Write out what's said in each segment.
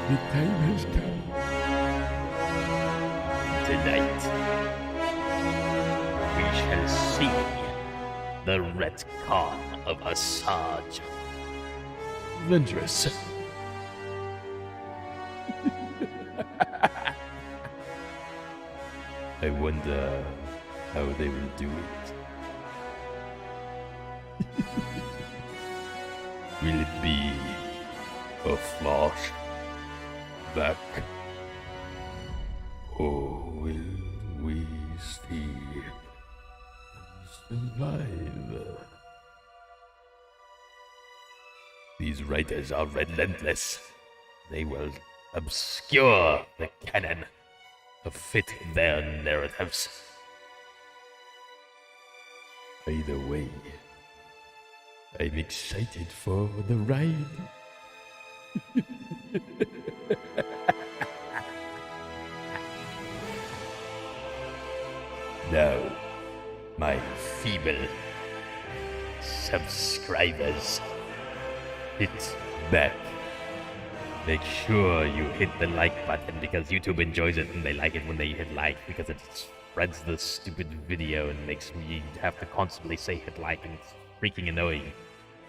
The time has come. Tonight, we shall see the retcon of Asajj. Venturous. I wonder how they will do it. Will it be a flash back? Or will we still survive? These writers are relentless. They will obscure the canon to fit their narratives. Either way, I'm excited for the ride. Now, my feeble subscribers, hit back. Make sure you hit the like button because YouTube enjoys it and they like it when they hit like because it spreads the stupid video and makes me have to constantly say hit like and it's freaking annoying.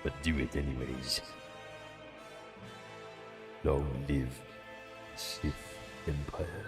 But do it anyways. Long live Sith Empire.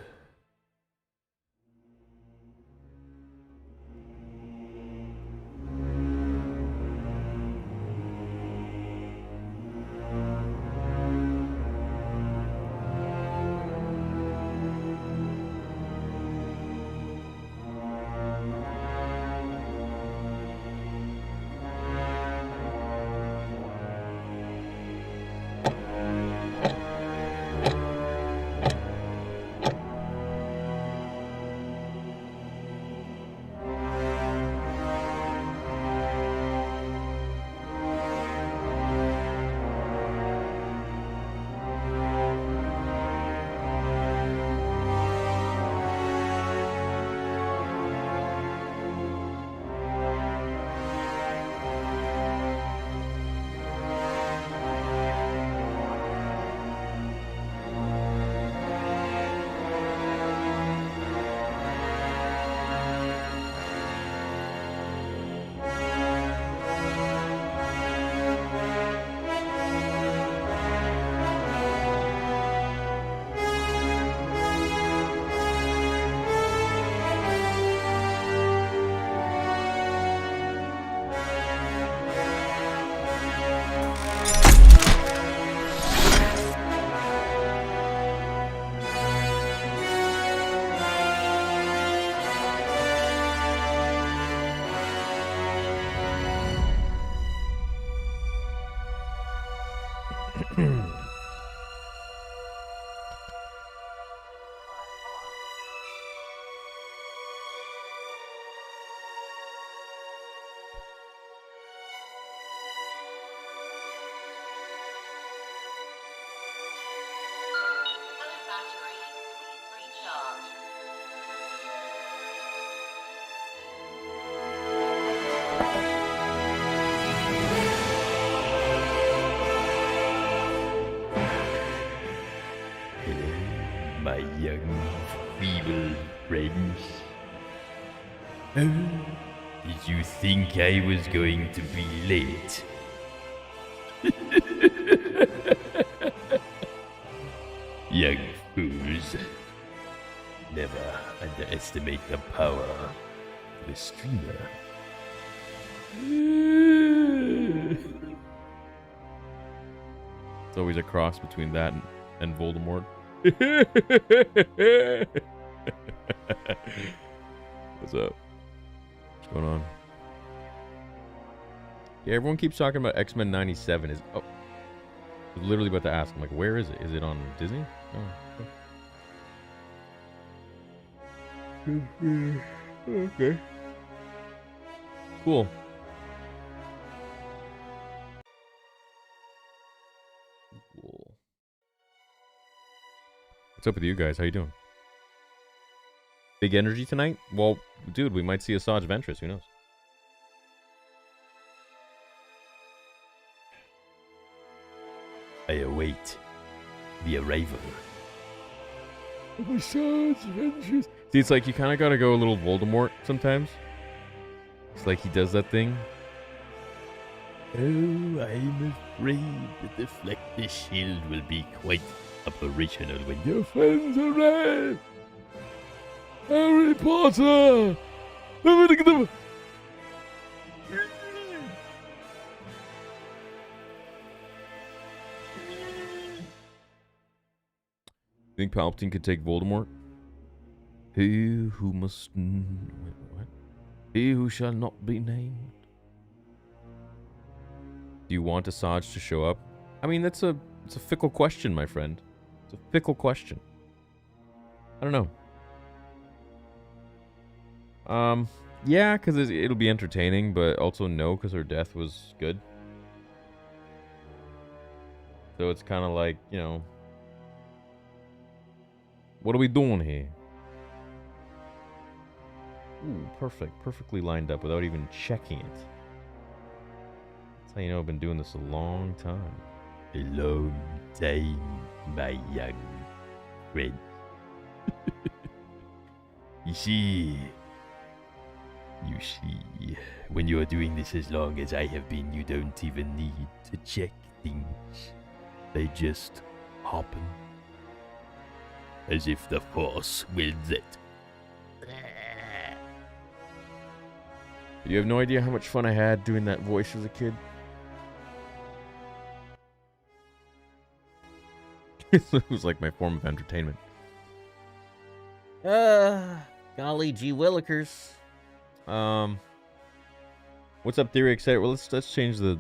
feeble friends. Oh, did you think I was going to be late? Young fools. Never underestimate the power of the streamer. It's always a cross between that and Voldemort. What's up? What's going on? Yeah, everyone keeps talking about X-Men 97. I was literally about to ask. I'm like, where is it? Is it on Disney? Oh. Okay. Cool. What's up with you guys? How you doing? Big energy tonight? Well, dude, we might see Asajj Ventress. Who knows? I await the arrival. Asajj Ventress. See, it's like you kind of gotta go a little Voldemort sometimes. It's like he does that thing. Oh, I'm afraid that the Fleckless Shield will be quite operational when your friends arrive. Harry Potter! Think Palpatine could take Voldemort? He who must... Wait, what? He who shall not be named. Do you want Asajj to show up? I mean, it's a fickle question, my friend. It's a fickle question. I don't know. Yeah, because it'll be entertaining, but also no, because her death was good. So it's kind of like, you know, what are we doing here? Ooh, perfect. Perfectly lined up without even checking it. That's how you know I've been doing this a long time. A long time, my young friend. You see, when you're doing this as long as I have been, you don't even need to check things. They just happen. As if the Force wills it. You have no idea how much fun I had doing that voice as a kid. It was like my form of entertainment. Golly gee willikers. What's up, Theory Excited? Well, let's change the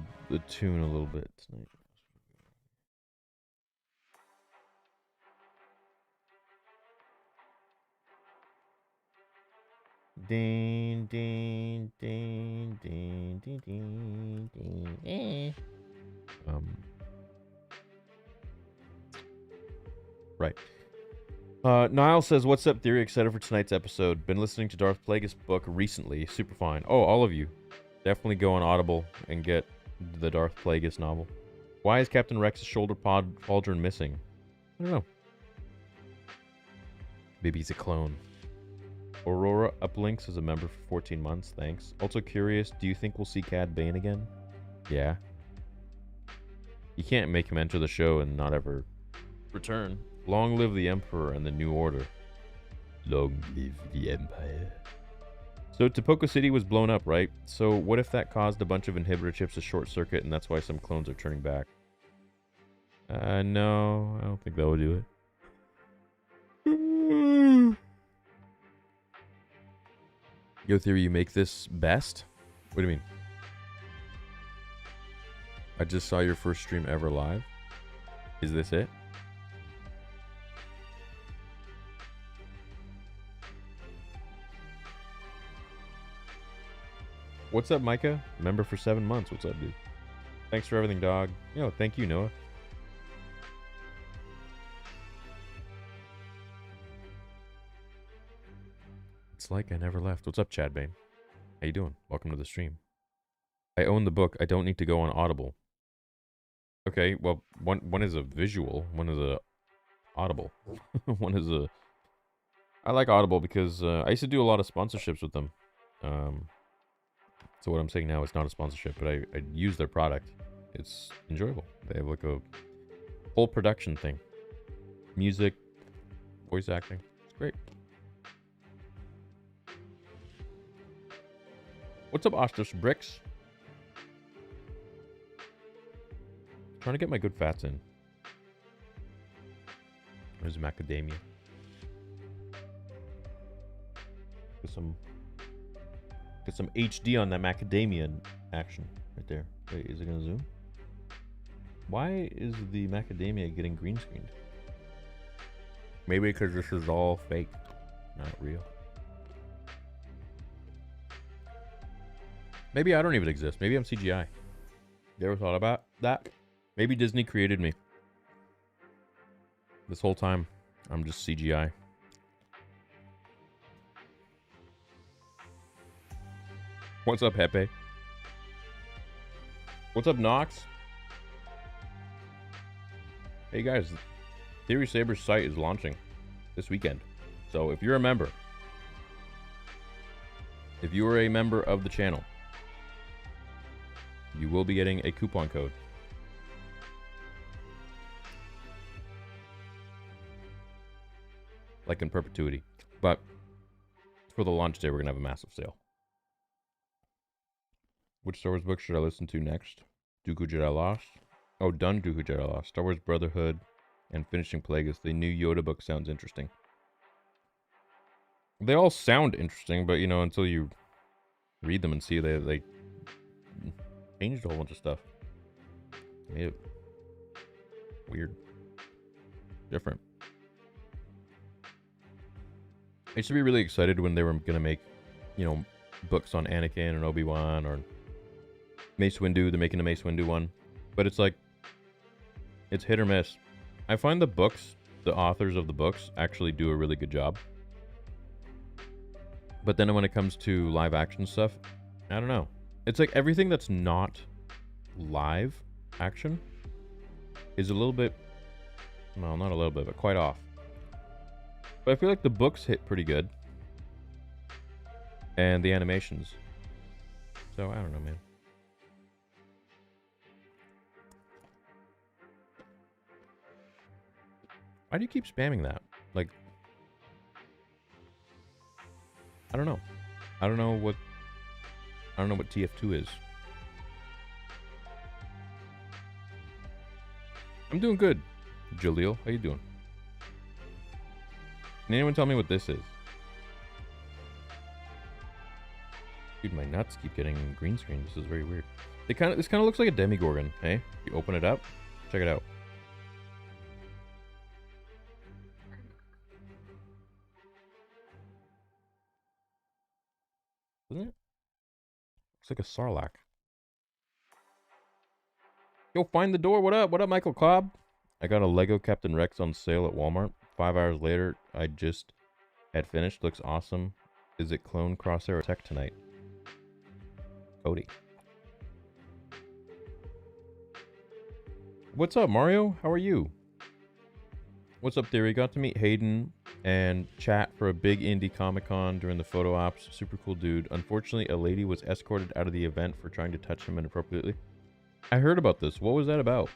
tune a little bit tonight. Ding ding ding ding ding ding ding. Right. Niall says, "What's up, Theory? Excited for tonight's episode. Been listening to Darth Plagueis' book recently. Super fine. Oh, all of you, definitely go on Audible and get the Darth Plagueis novel. Why is Captain Rex's shoulder pauldron missing? I don't know. Maybe he's a clone." Aurora uplinks as a member for 14 months. Thanks. Also curious, do you think we'll see Cad Bane again? Yeah. You can't make him enter the show and not ever return. Long live the Emperor and the New Order. Long live the Empire. So Topoko City was blown up, right? So what if that caused a bunch of inhibitor chips to short circuit and that's why some clones are turning back? No, I don't think that would do it. Yo, Theory, you make this best? What do you mean? I just saw your first stream ever live. Is this it? What's up, Micah? Member for 7 months. What's up, dude? Thanks for everything, dog. Yo, thank you, Noah. It's like I never left. What's up, Chad Bane? How you doing? Welcome to the stream. I own the book. I don't need to go on Audible. Okay, well, one is a visual, one is a audible. One is a... I like Audible because I used to do a lot of sponsorships with them. So what I'm saying now is not a sponsorship, but I use their product. It's enjoyable. They have like a whole production thing. Music, voice acting. It's great. What's up, Ostos Bricks? Trying to get my good fats in. There's macadamia. Get some HD on that macadamia action right there. Wait, is it gonna zoom? Why is the macadamia getting green screened? Maybe because this is all fake, not real. Maybe I don't even exist. Maybe I'm CGI. You ever thought about that? Maybe Disney created me. This whole time, I'm just CGI. What's up, Hepe? What's up, Nox? Hey guys, Theory Saber's site is launching this weekend. So if you're a member, if you are a member of the channel, you will be getting a coupon code. Like in perpetuity. But for the launch day, we're going to have a massive sale. Which Star Wars book should I listen to next? Dooku Jedi Lost? Oh, done Dooku Jedi Lost. Star Wars Brotherhood and finishing Plagueis. The new Yoda book sounds interesting. They all sound interesting, but you know, until you read them and see they changed a whole bunch of stuff. Made it weird. Different. I used to be really excited when they were going to make, you know, books on Anakin and Obi-Wan or Mace Windu. They're making a Mace Windu one. But it's like, it's hit or miss. I find the books, the authors of the books, actually do a really good job. But then when it comes to live action stuff, I don't know. It's like everything that's not live action is a little bit, well, not a little bit, but quite off. But I feel like the books hit pretty good. And the animations. So, I don't know, man. Why do you keep spamming that? Like, I don't know. I don't know what TF2 is. I'm doing good, Jaleel. How you doing? Can anyone tell me what this is? Dude, my nuts keep getting green screen. This is very weird. This kind of looks like a Demigorgon, hey? You open it up, check it out. Doesn't it? Looks like a Sarlacc. Yo, find the door. What up? What up, Michael Cobb? I got a Lego Captain Rex on sale at Walmart. 5 hours later, I just had finished. Looks awesome. Is it Clone Crosshair Tech tonight? Cody. What's up, Mario? How are you? What's up, Theory? Got to meet Hayden and chat for a big indie Comic-Con during the photo ops. Super cool dude. Unfortunately, a lady was escorted out of the event for trying to touch him inappropriately. I heard about this. What was that about?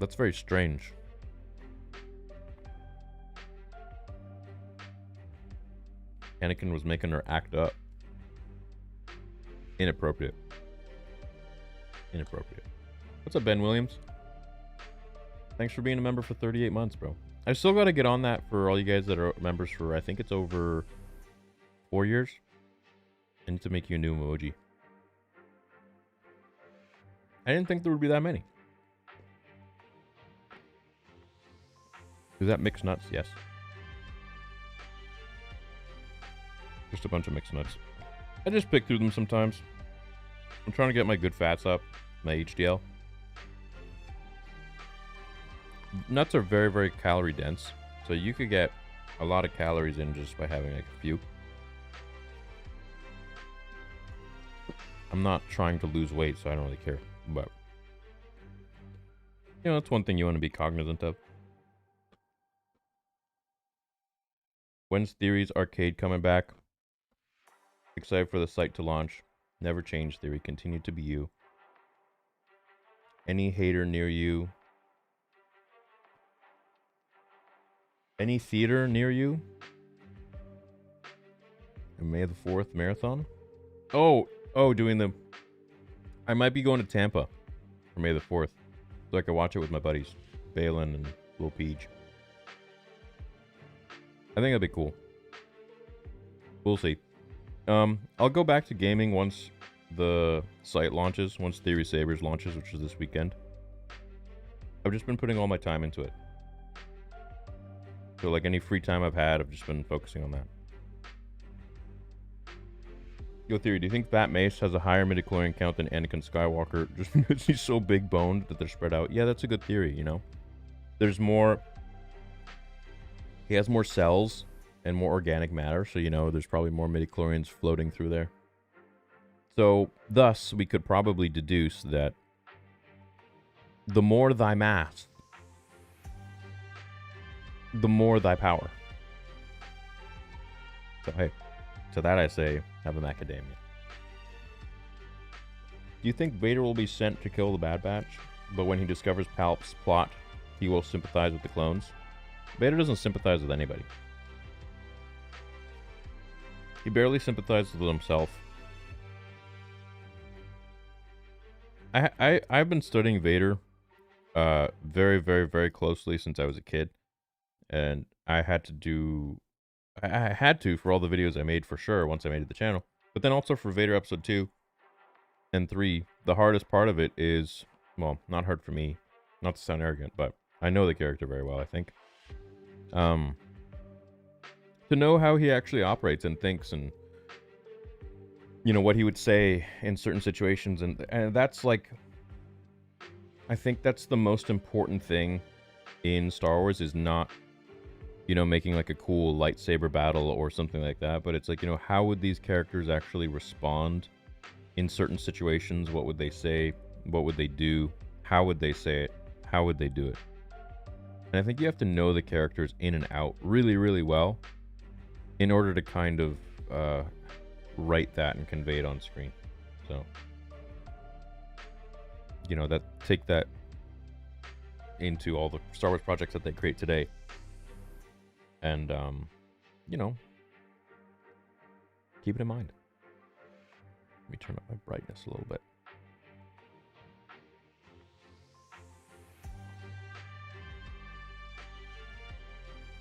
That's very strange. Anakin was making her act up. Inappropriate. Inappropriate. What's up, Ben Williams? Thanks for being a member for 38 months, bro. I still got to get on that for all you guys that are members for, I think it's over 4 years. I need to make you a new emoji. I didn't think there would be that many. Is that mixed nuts? Yes. Just a bunch of mixed nuts. I just pick through them sometimes. I'm trying to get my good fats up, my HDL. Nuts are very, very calorie dense, so you could get a lot of calories in just by having like a few. I'm not trying to lose weight, so I don't really care, but you know, that's one thing you want to be cognizant of. When's Theory's arcade coming back? Excited for the site to launch. Never change, Theory. Continue to be you. Any hater near you? Any theater near you? And May the 4th marathon? Oh, doing the... I might be going to Tampa for May the 4th. So I can watch it with my buddies. Balin and Lil Peach. I think that'd be cool. We'll see. I'll go back to gaming once the site launches, once Theory Sabers launches, which is this weekend. I've just been putting all my time into it. So like any free time I've had, I've just been focusing on that. Yo, Theory, do you think Fat Mace has a higher midichlorian count than Anakin Skywalker just because he's so big boned that they're spread out? Yeah, that's a good theory, you know? There's more... He has more cells and more organic matter, so you know there's probably more midichlorians floating through there. So, thus, we could probably deduce that the more thy mass, the more thy power. So, hey, to that I say, have a macadamia. Do you think Vader will be sent to kill the Bad Batch, but when he discovers Palp's plot, he will sympathize with the clones? Vader doesn't sympathize with anybody. He barely sympathizes with himself. I've been studying Vader very, very, very closely since I was a kid. And I had to for all the videos I made for sure once I made the channel. But then also for Vader episode 2 and 3, the hardest part of it is, well, not hard for me, not to sound arrogant, but I know the character very well, I think. To know how he actually operates and thinks, and you know what he would say in certain situations, and that's like, I think that's the most important thing in Star Wars, is not, you know, making like a cool lightsaber battle or something like that, but it's like, you know, how would these characters actually respond in certain situations? What would they say? What would they do? How would they say it? How would they do it? And I think you have to know the characters in and out really, really well in order to kind of write that and convey it on screen. So, you know, take that into all the Star Wars projects that they create today. And, you know, keep it in mind. Let me turn up my brightness a little bit.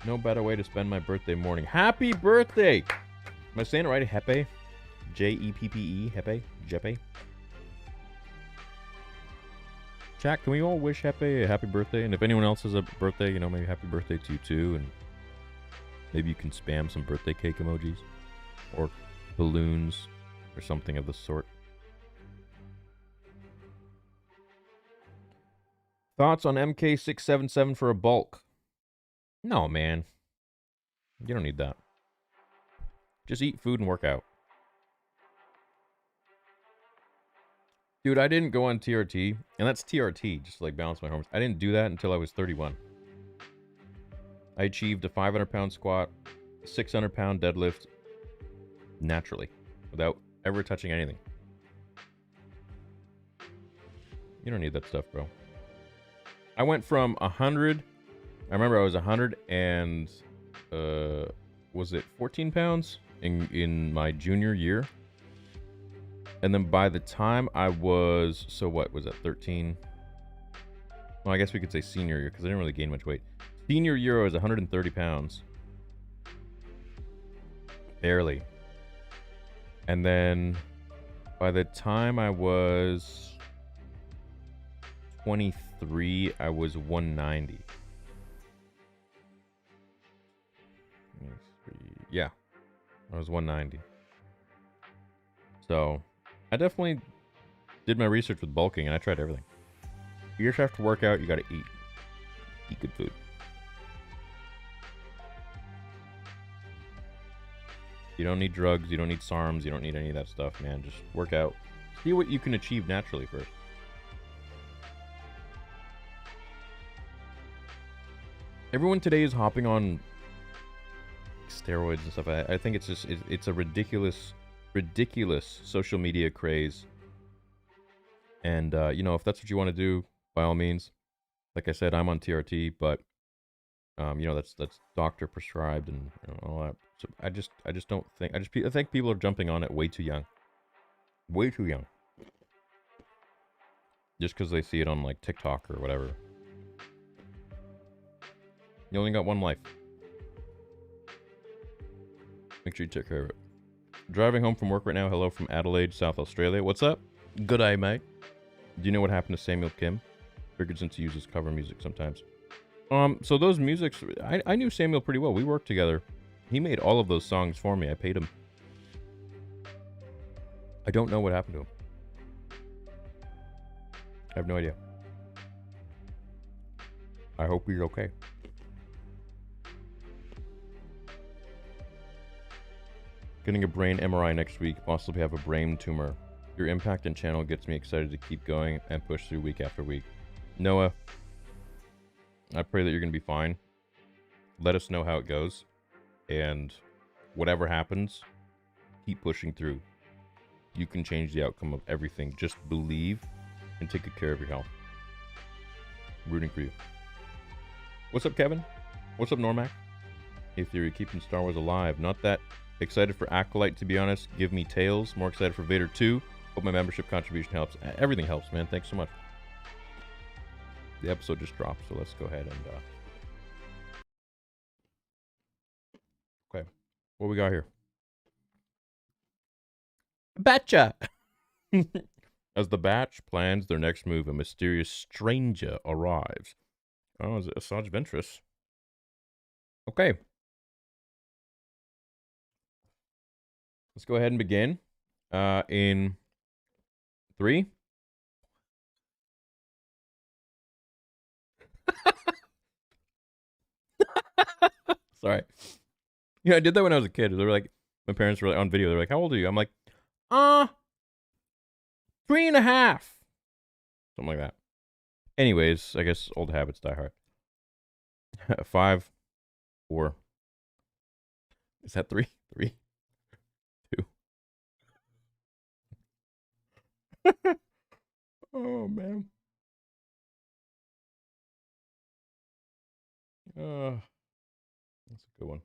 No better way to spend my birthday morning. Happy birthday! Am I saying it right? Hepe? Jeppe? Hepe? Jeppe? Chat, can we all wish Hepe a happy birthday? And if anyone else has a birthday, you know, maybe happy birthday to you too. And maybe you can spam some birthday cake emojis. Or balloons. Or something of the sort. Thoughts on MK677 for a bulk? No, man. You don't need that. Just eat food and work out. Dude, I didn't go on TRT, and that's TRT, just to, like, balance my hormones. I didn't do that until I was 31. I achieved a 500-pound squat, 600-pound deadlift, naturally, without ever touching anything. You don't need that stuff, bro. I went from 100... I remember I was 100 and, was it 14 pounds in my junior year? And then by the time I was, so what was that, 13? Well, I guess we could say senior year, because I didn't really gain much weight. Senior year, I was 130 pounds. Barely. And then by the time I was 23, I was 190. Yeah, I was 190. So, I definitely did my research with bulking, and I tried everything. You just have to work out, you gotta eat. Eat good food. You don't need drugs, you don't need SARMs, you don't need any of that stuff, man. Just work out. See what you can achieve naturally first. Everyone today is hopping on steroids and stuff. I think it's just it's a ridiculous social media craze. And you know, if that's what you want to do, by all means. Like I said, I'm on TRT, but you know, that's doctor prescribed and you know, all that. So I just don't think I think people are jumping on it way too young. Way too young. Just because they see it on like TikTok or whatever. You only got one life. Make sure you take care of it. Driving home from work right now. Hello from Adelaide, South Australia. What's up? Good eye, mate. Do you know what happened to Samuel Kim? Figured since he uses cover music sometimes. So those musics, I knew Samuel pretty well. We worked together. He made all of those songs for me. I paid him. I don't know what happened to him. I have no idea. I hope he's okay. Getting a brain MRI next week. Possibly have a brain tumor. Your impact and channel gets me excited to keep going and push through week after week. Noah, I pray that you're going to be fine. Let us know how it goes. And whatever happens, keep pushing through. You can change the outcome of everything. Just believe and take good care of your health. Rooting for you. What's up, Kevin? What's up, Normac? Hey, Theory, keeping Star Wars alive. Not that excited for Acolyte, to be honest. Give me Tales. More excited for Vader 2. Hope my membership contribution helps. Everything helps, man. Thanks so much. The episode just dropped, so let's go ahead and... Okay. What we got here? Batcha! As the batch plans their next move, a mysterious stranger arrives. Oh, is it Asajj Ventress? Okay. Let's go ahead and begin. In 3. Sorry. Yeah, I did that when I was a kid. They were like, my parents were like, on video. They're like, how old are you? I'm like, 3.5. Something like that. Anyways, I guess old habits die hard. 5, 4. Is that 3? 3, 2. Oh, man. That's a good one.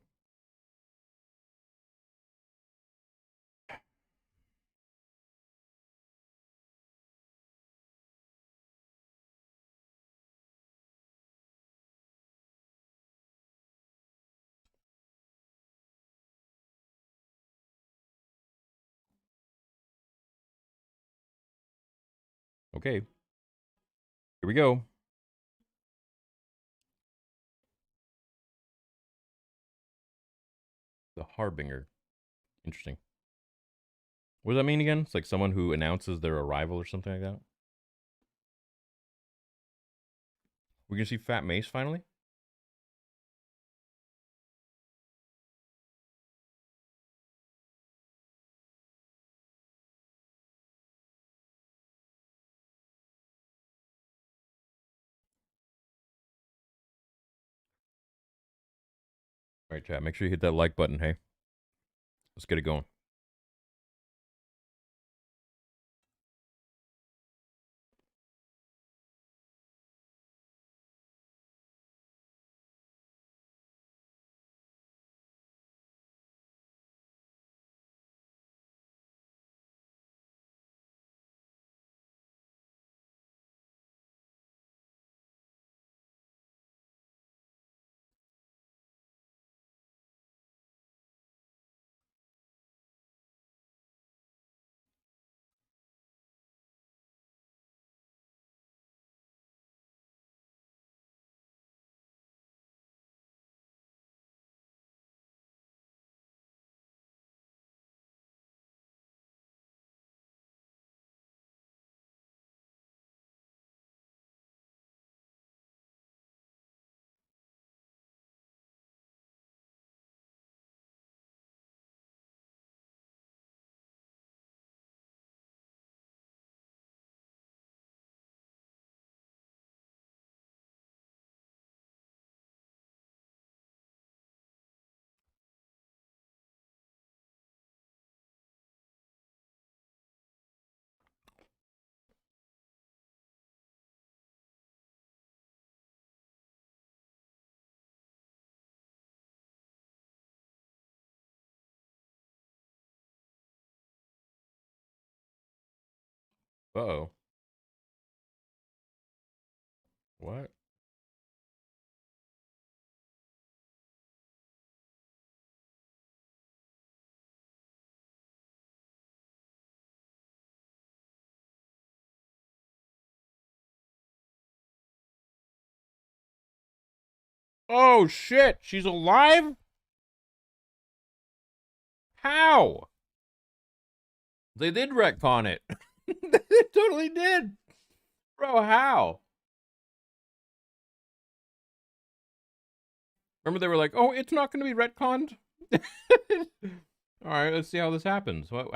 Okay. Here we go. The Harbinger. Interesting. What does that mean again? It's like someone who announces their arrival or something like that? We can see Fat Mace finally? All right, chat. Make sure you hit that like button, hey? Let's get it going. Uh-oh. What? Oh, shit! She's alive? How? They did retcon it. They totally did. Bro, how? Remember they were like, "Oh, it's not going to be retconned." All right, let's see how this happens. What?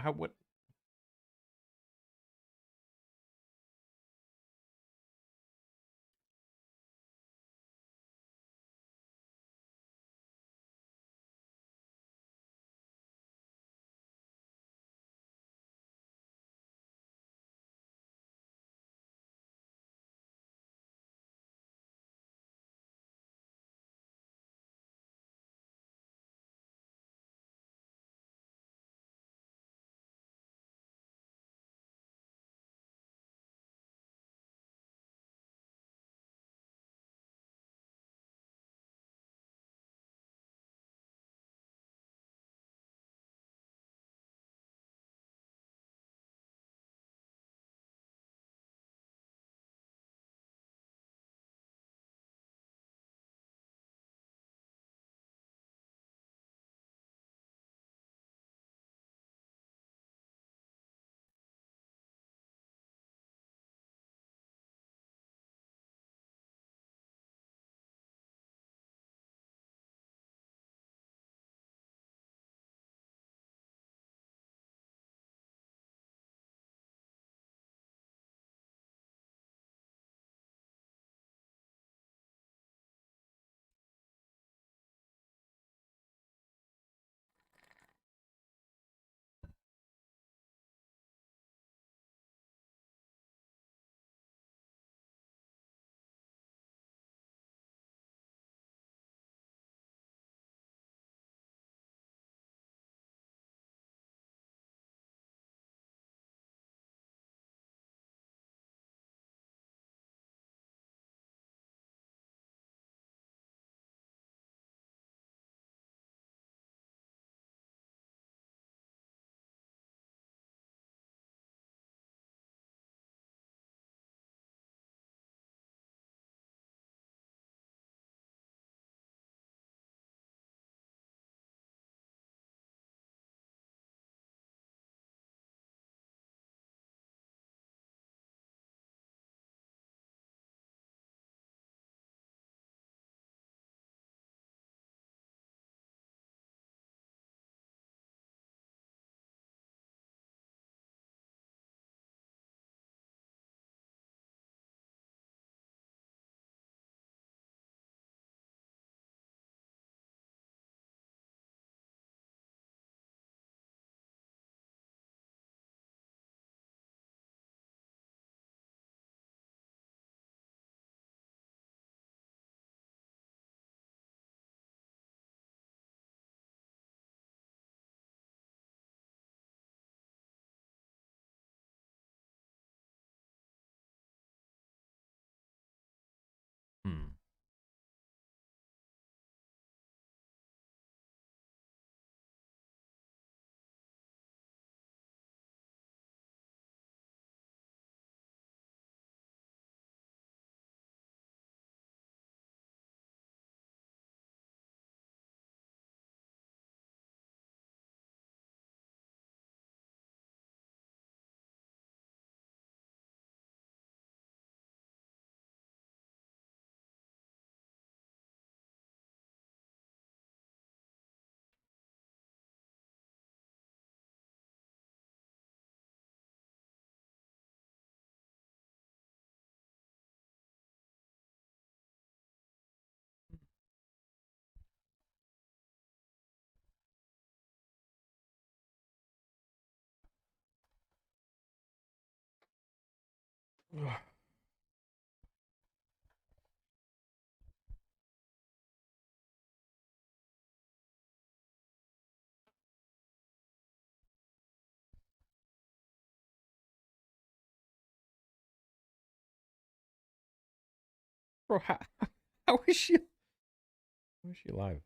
Hmm. Bro, how is she? How is she alive?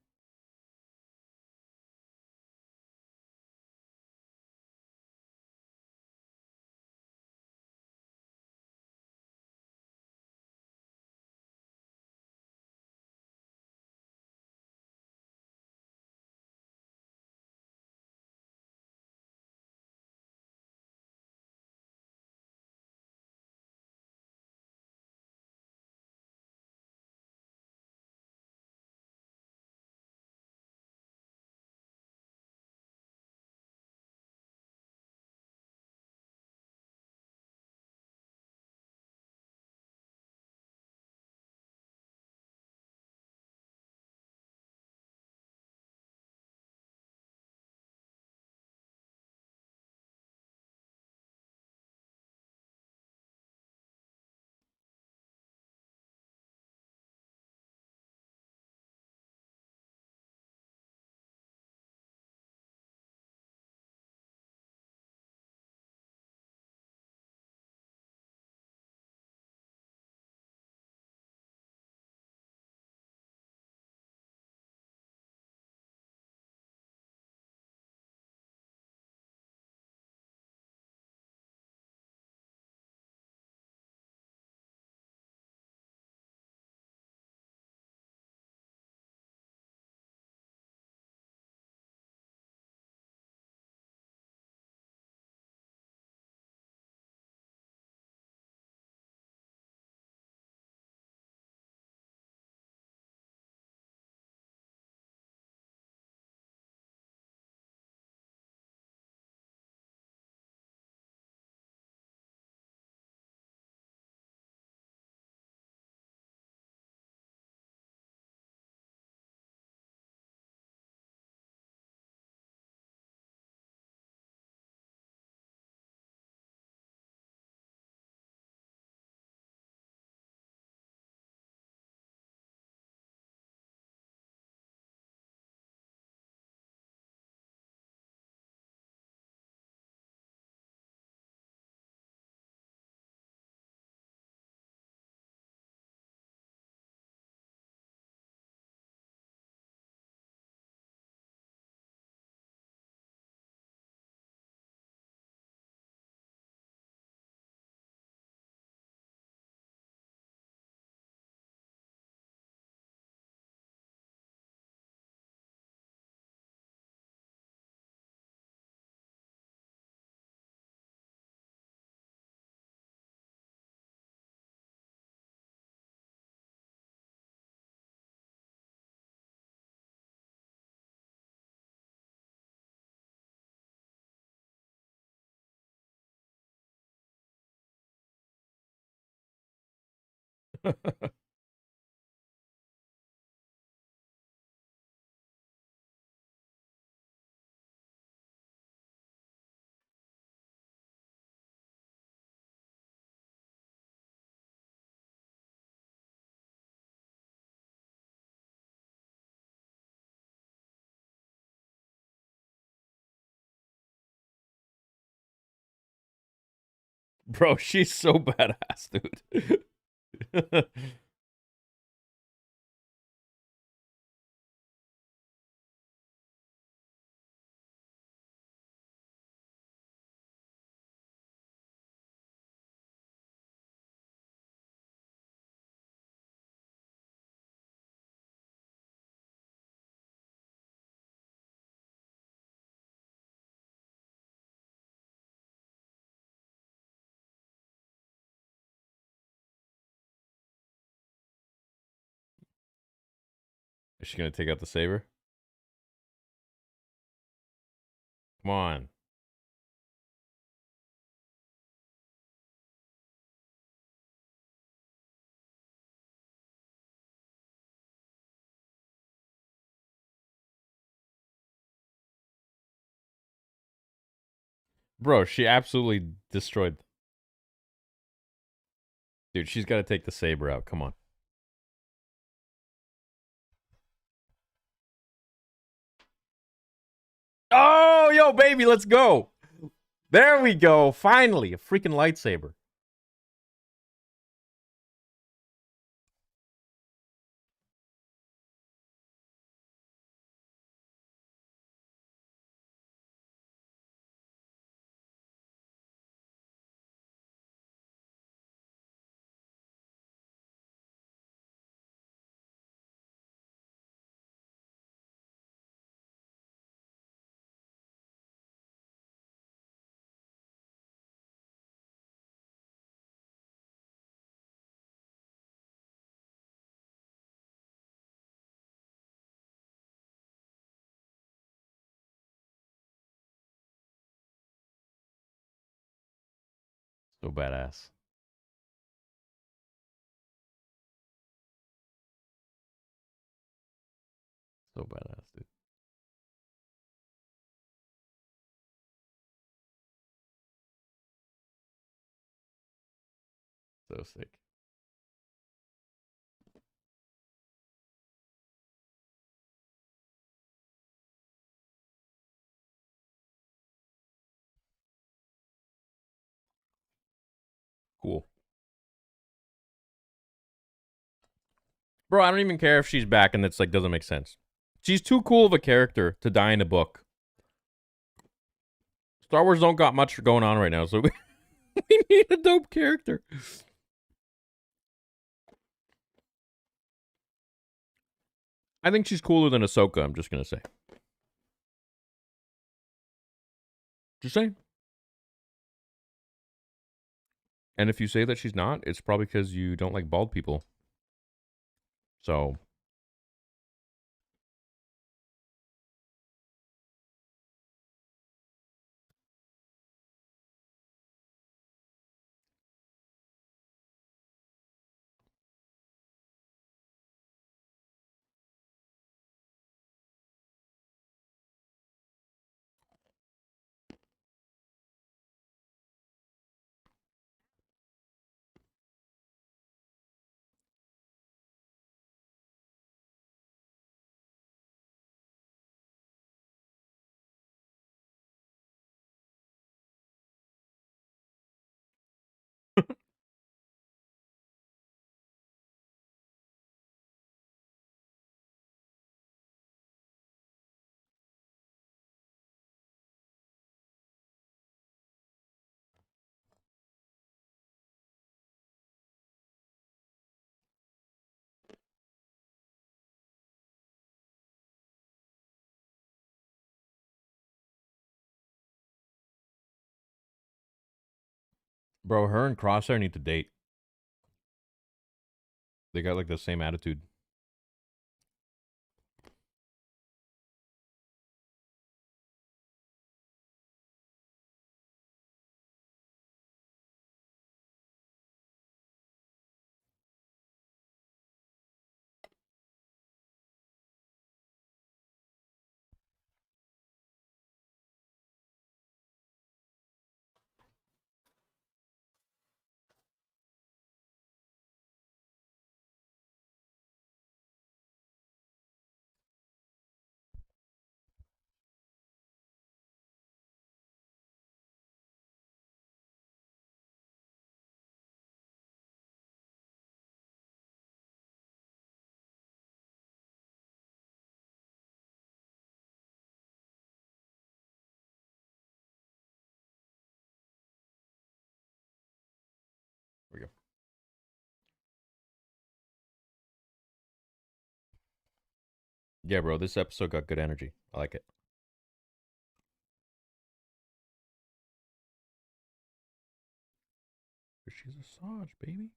Bro, she's so badass, dude. Is she gonna take out the saber? Come on. Bro, she absolutely destroyed. Dude, she's got to take the saber out. Come on. Oh, yo, baby, let's go. There we go. Finally, a freaking lightsaber. So badass. So badass, dude. So sick. Cool. Bro, I don't even care if she's back and it's like doesn't make sense. She's too cool of a character to die in a book. Star Wars don't got much going on right now, so we need a dope character. I think she's cooler than Ahsoka, I'm just gonna say. Just saying. And if you say that she's not, it's probably because you don't like bald people. So bro, her and Crosshair need to date. They got like the same attitude. There we go. Yeah, bro, this episode got good energy. I like it. She's a Sarge, baby.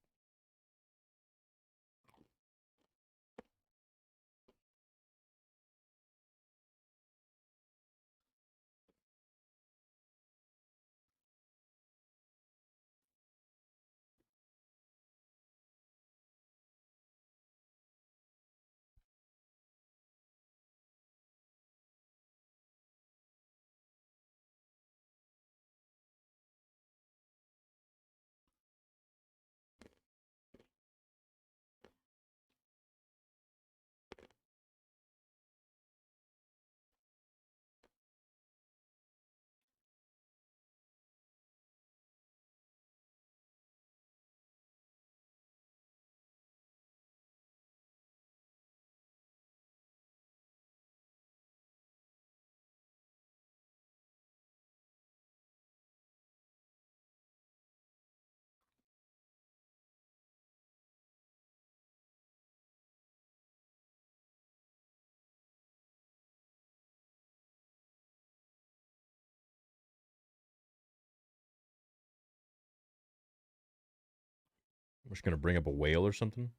I'm just gonna bring up a whale or something.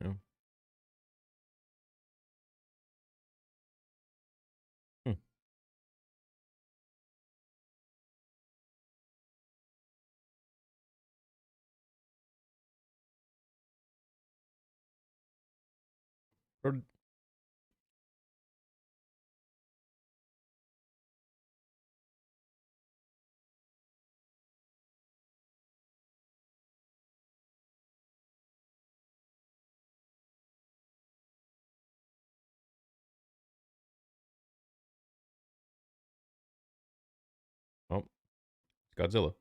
Yeah. Hmm. Or oh, it's Godzilla.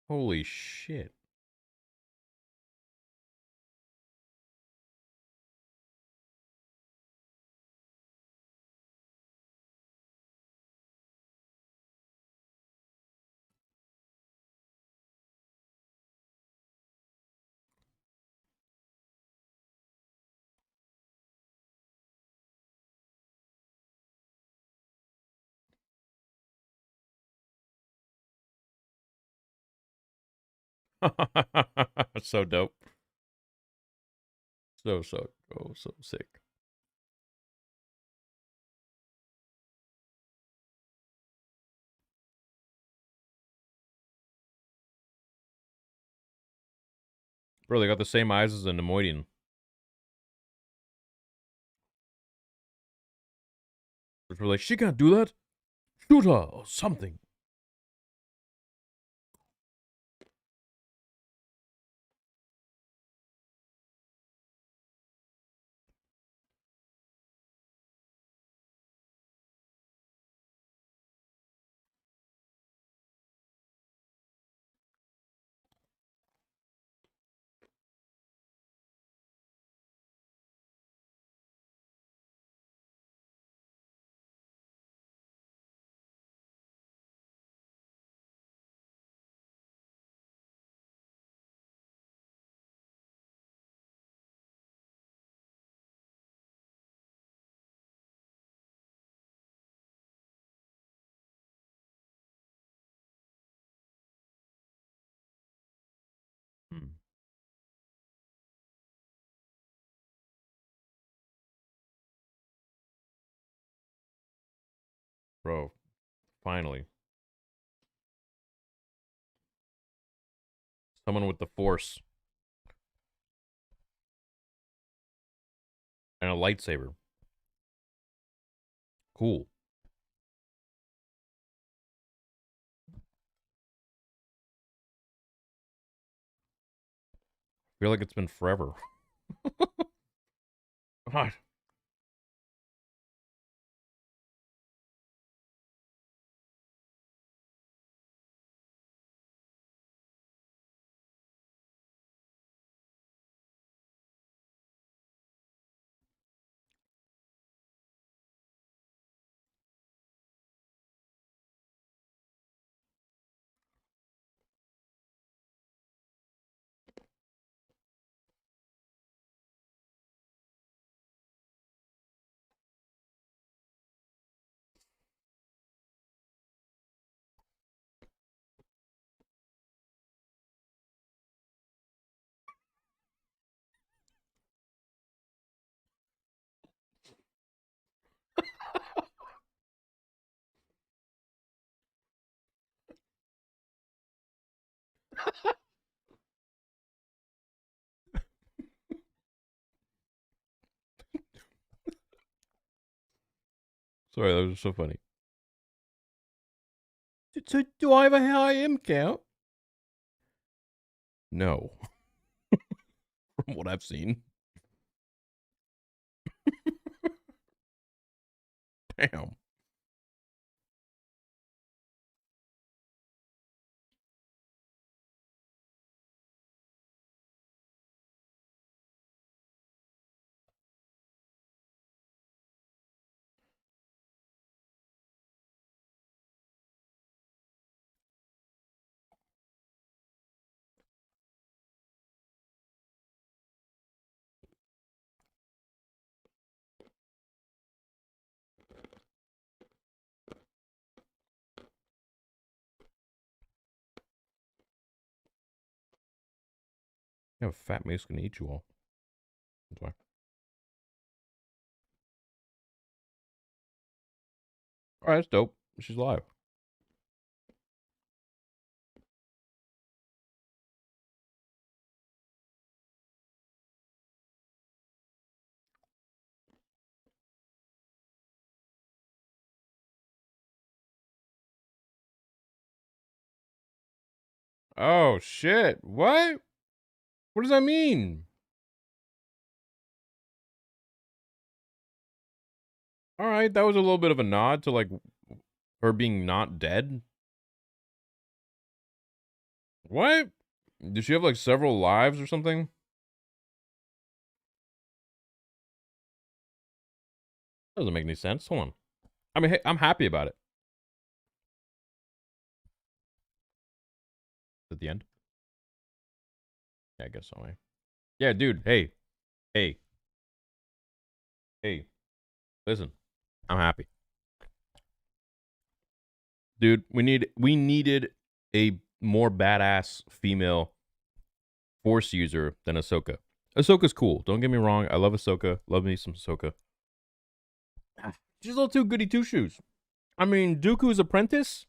Holy shit. So dope. So sick. Bro, they got the same eyes as a Nemoidian. Which were like, she can't do that. Shoot her or something. Hmm. Bro, finally. Someone with the force and a lightsaber. Cool. I feel like it's been forever. God. Sorry, that was so funny. So, do I have a high M count? No. From what I've seen. Damn. Yeah, a fat moose gonna eat you all. That's why. Alright, that's dope. She's alive. Oh shit. What? What does that mean? Alright, that was a little bit of a nod to like her being not dead. What? Did she have like several lives or something? Doesn't make any sense. Hold on. I mean, hey, I'm happy about it. At the end? Yeah, I guess so. Eh? Yeah, dude. Hey. Hey. Hey. Listen. I'm happy. Dude, we needed a more badass female Force user than Ahsoka. Ahsoka's cool. Don't get me wrong. I love Ahsoka. Love me some Ahsoka. She's a little too goody two shoes. I mean, Dooku's apprentice.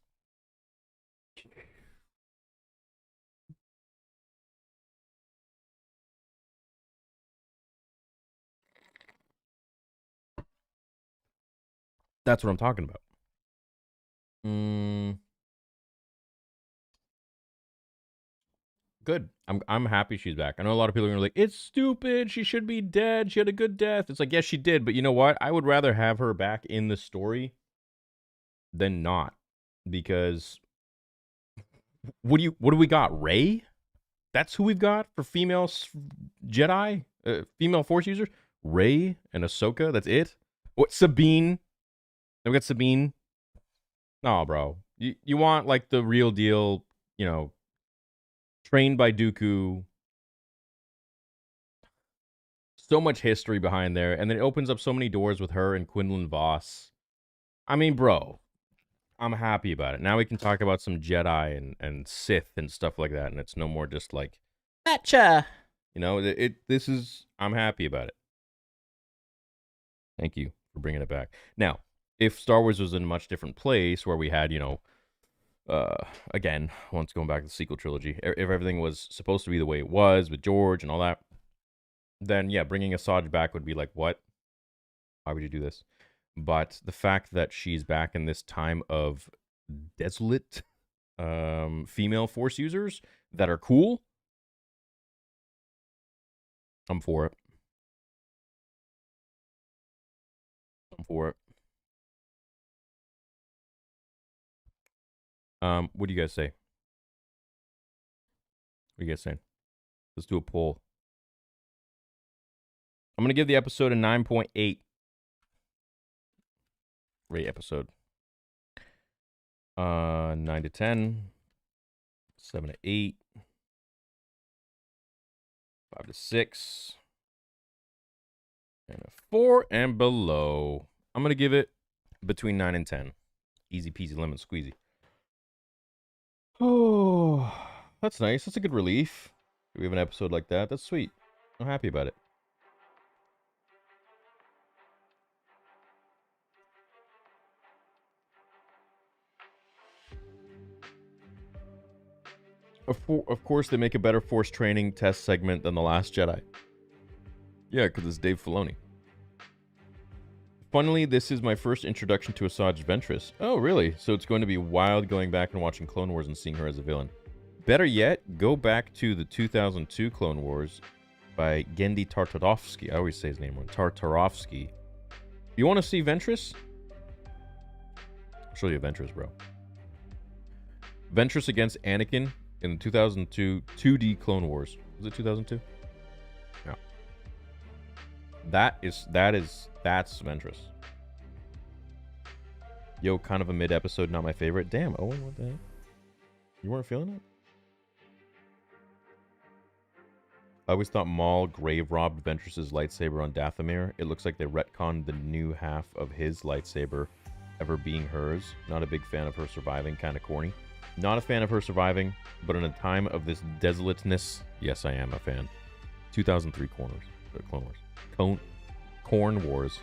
That's what I'm talking about. Good. I'm happy she's back. I know a lot of people are gonna be like, it's stupid. She should be dead. She had a good death. It's like, yes, she did, but you know what? I would rather have her back in the story than not, because what do we got? Rey? That's who we've got for female Jedi, female Force users. Rey and Ahsoka. That's it. What, Sabine? We got Sabine. No, bro. You want like the real deal, you know, trained by Dooku. So much history behind there, and then it opens up so many doors with her and Quinlan Voss. I mean, bro, I'm happy about it. Now we can talk about some Jedi and Sith and stuff like that, and it's no more just like Gotcha. You know, this is, I'm happy about it. Thank you for bringing it back. Now, if Star Wars was in a much different place where we had, you know, again, once going back to the sequel trilogy, if everything was supposed to be the way it was with George and all that, then yeah, bringing Asajj back would be like, what? Why would you do this? But the fact that she's back in this time of desolate female Force users that are cool, I'm for it. I'm for it. What do you guys say? What are you guys saying? Let's do a poll. I'm going to give the episode a 9.8. Rate episode. 9 to 10. 7 to 8. 5 to 6. And a 4 and below. I'm going to give it between 9 and 10. Easy peasy lemon squeezy. Oh, that's nice. That's a good relief. We have an episode like that. That's sweet. I'm happy about it. Of course, they make a better Force training test segment than The Last Jedi. Yeah, because it's Dave Filoni. Funnily, this is my first introduction to Asajj Ventress. Oh, really? So it's going to be wild going back and watching Clone Wars and seeing her as a villain. Better yet, go back to the 2002 Clone Wars by Genndy Tartarovsky. I always say his name wrong. Tartarovsky. You want to see Ventress? I'll show you Ventress, bro. Ventress against Anakin in the 2002 2D Clone Wars. Was it 2002? Yeah. That's Ventress. Yo, kind of a mid-episode, not my favorite. Damn, Owen, what the heck? You weren't feeling it? I always thought Maul grave robbed Ventress's lightsaber on Dathomir. It looks like they retconned the new half of his lightsaber ever being hers. Not a big fan of her surviving, kind of corny. Not a fan of her surviving, but in a time of this desolateness, yes, I am a fan. 2003 Clone Wars. Corn Wars.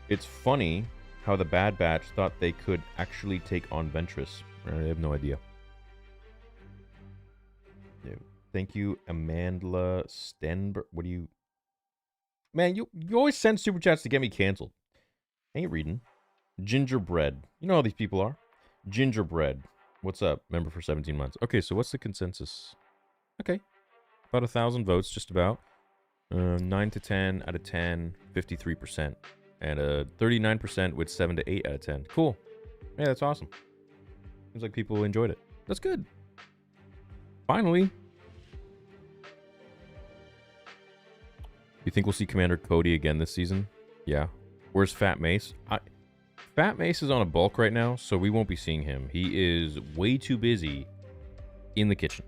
It's funny how the Bad Batch thought they could actually take on Ventress. I have no idea. No. Thank you, Amandla Stenberg. What do you... Man, you always send super chats to get me canceled. I ain't reading. Gingerbread. You know how these people are. Gingerbread. What's up? Member for 17 months. Okay, so what's the consensus? Okay. About 1,000 votes, just about. 9 to 10 out of 10, 53%. And 39% with 7 to 8 out of 10. Cool. Yeah, that's awesome. Seems like people enjoyed it. That's good. Finally. You think we'll see Commander Cody again this season? Yeah. Where's Fat Mace? Fat Mace is on a bulk right now, so we won't be seeing him. He is way too busy in the kitchen.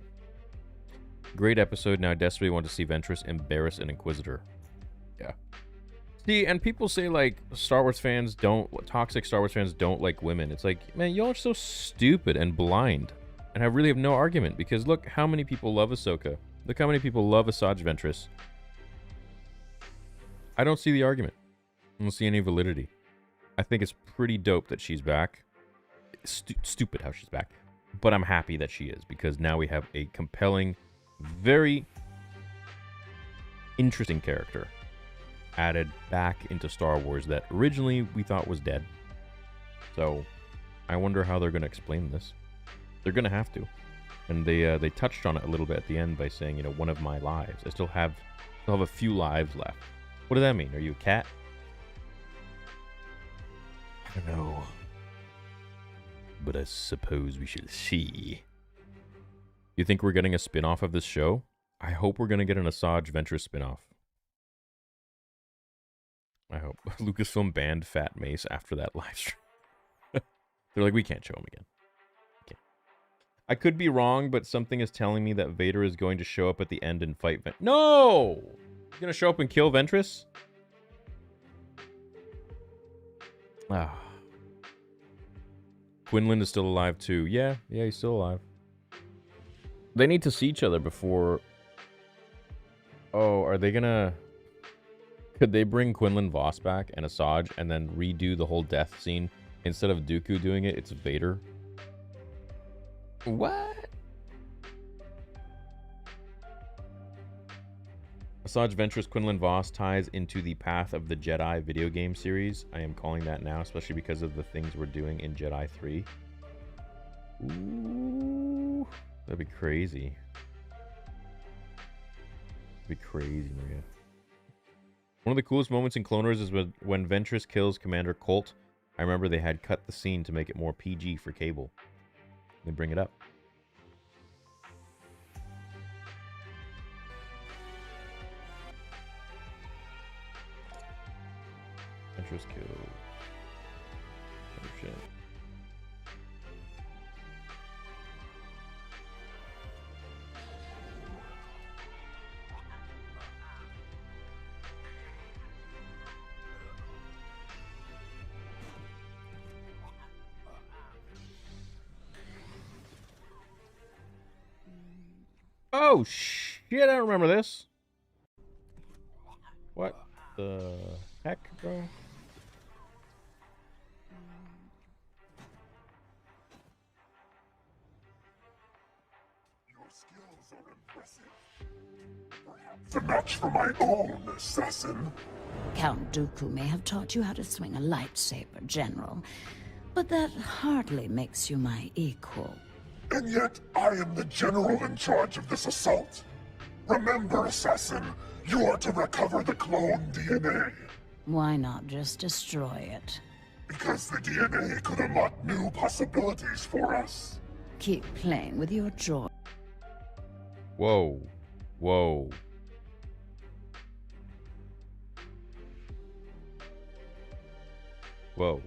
Great episode. Now I desperately want to see Ventress embarrass an Inquisitor. Yeah. See, and people say, like, toxic Star Wars fans don't like women. It's like, man, y'all are so stupid and blind. And I really have no argument, because look how many people love Ahsoka. Look how many people love Asajj Ventress. I don't see the argument. I don't see any validity. I think it's pretty dope that she's back. Stupid how she's back. But I'm happy that she is, because now we have a compelling, very interesting character added back into Star Wars that originally we thought was dead. So I wonder how they're going to explain this. They're going to have to. And they touched on it a little bit at the end by saying, you know, one of my lives. I still have a few lives left. What does that mean? Are you a cat? I don't know. But I suppose we shall see. You think we're getting a spin-off of this show? I hope we're going to get an Asajj Ventress spin-off. I hope. Lucasfilm banned Fat Mace after that live stream. They're like, we can't show him again. I could be wrong, but something is telling me that Vader is going to show up at the end and fight No! He's going to show up and kill Ventress? Ah. Quinlan is still alive too. Yeah, he's still alive. They need to see each other before... Oh, are they gonna... Could they bring Quinlan Voss back and Asajj and then redo the whole death scene? Instead of Dooku doing it, it's Vader. What? Asajj Ventress Quinlan Voss ties into the Path of the Jedi video game series. I am calling that now, especially because of the things we're doing in Jedi 3. Ooh, that'd be crazy. That'd be crazy, Maria. One of the coolest moments in Clone Wars is when Ventress kills Commander Colt. I remember they had cut the scene to make it more PG for cable. They bring it up. Ventress killed. Oh shit. Oh shit, I don't remember this. What the heck, bro? Your skills are impressive. Perhaps a match for my own assassin. Count Dooku may have taught you how to swing a lightsaber, General, but that hardly makes you my equal. And yet, I am the general in charge of this assault. Remember, assassin, you are to recover the clone DNA. Why not just destroy it? Because the DNA could unlock new possibilities for us. Keep playing with your joy. Whoa. Whoa. Whoa.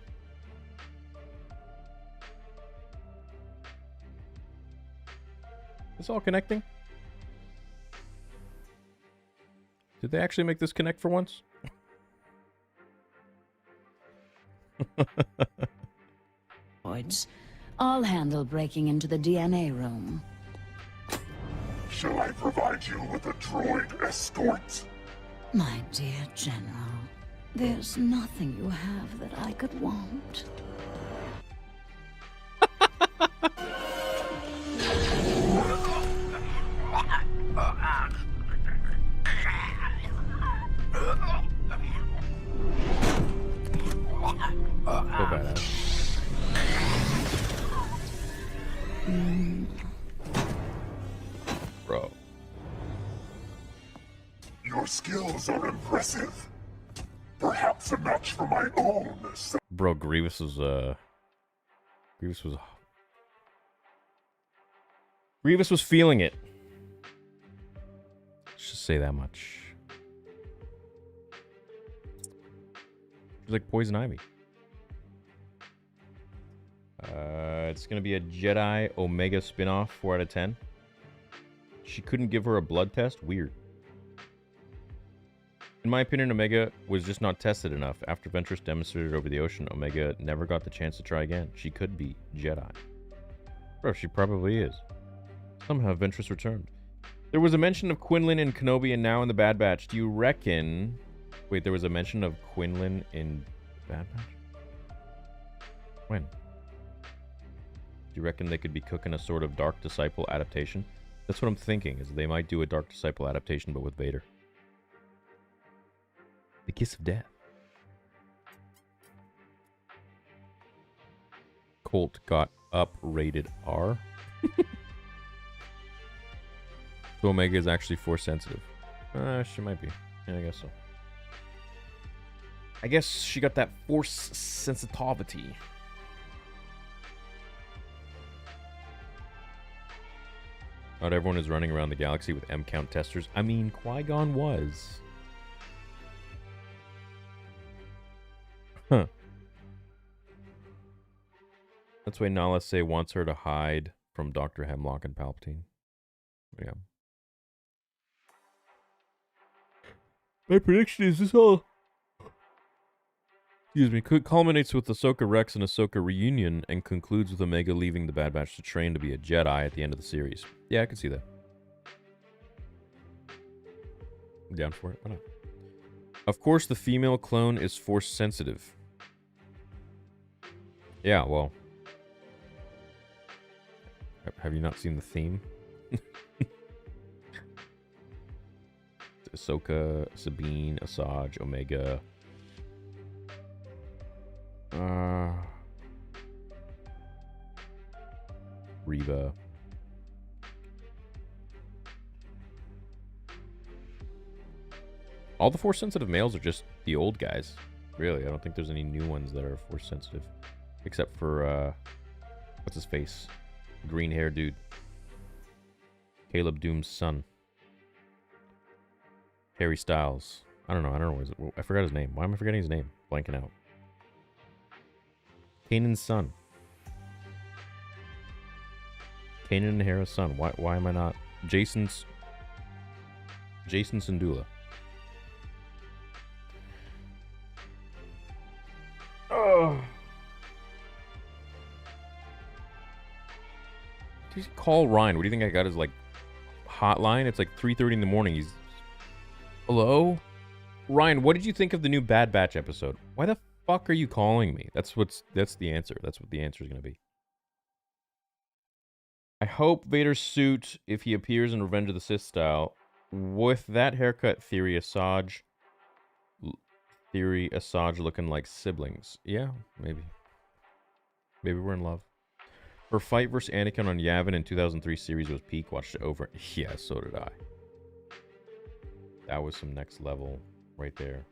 This all connecting? Did they actually make this connect for once? I'll handle breaking into the DNA room. Shall I provide you with a droid escort? My dear General, there's nothing you have that I could want. So badass. Bro. Your skills are impressive. Perhaps a match for my own. Bro, Grievous was feeling it. Let's just say that much. She's like Poison Ivy. It's gonna be a Jedi Omega spin-off, 4 out of 10. She couldn't give her a blood test? Weird. In my opinion, Omega was just not tested enough. After Ventress demonstrated over the ocean, Omega never got the chance to try again. She could be Jedi. Bro, she probably is. Somehow Ventress returned. There was a mention of Quinlan in Kenobi and now in the Bad Batch. Do you reckon... Wait, there was a mention of Quinlan in Bad Batch? When? Do you reckon they could be cooking a sort of Dark Disciple adaptation? That's what I'm thinking, is they might do a Dark Disciple adaptation, but with Vader. The Kiss of Death. Colt got up-rated R. So Omega is actually Force sensitive. She might be. Yeah, I guess so. I guess she got that Force sensitivity. Not everyone is running around the galaxy with M-count testers. I mean, Qui-Gon was. Huh. That's why Nala Se wants her to hide from Dr. Hemlock and Palpatine. Yeah. My prediction is this all... Excuse me. Culminates with Ahsoka Rex and Ahsoka reunion and concludes with Omega leaving the Bad Batch to train to be a Jedi at the end of the series. Yeah, I can see that. I'm down for it. Why not? Of course, the female clone is Force sensitive. Yeah, well... Have you not seen the theme? Ahsoka, Sabine, Asajj, Omega. Reva. All the Force sensitive males are just the old guys. Really, I don't think there's any new ones that are Force sensitive. Except for, what's his face? Green hair dude. Caleb Doom's son. Harry Styles. I don't know. I forgot his name. Why am I forgetting his name? Blanking out. Kanan's son. Kanan and Hera's son. Why am I not? Jason Syndulla. Oh. Just call Ryan. What do you think I got his like hotline? It's like 3:30 in the morning. He's hello? Ryan, what did you think of the new Bad Batch episode? Why the fuck are you calling me? That's the answer. That's what the answer is going to be. I hope Vader's suit, if he appears in Revenge of the Sith style, with that haircut, Theory Asajj looking like siblings. Yeah, maybe. Maybe we're in love. Her fight versus Anakin on Yavin in 2003 series was peak. Watched it over. Yeah, so did I. That was some next level right there.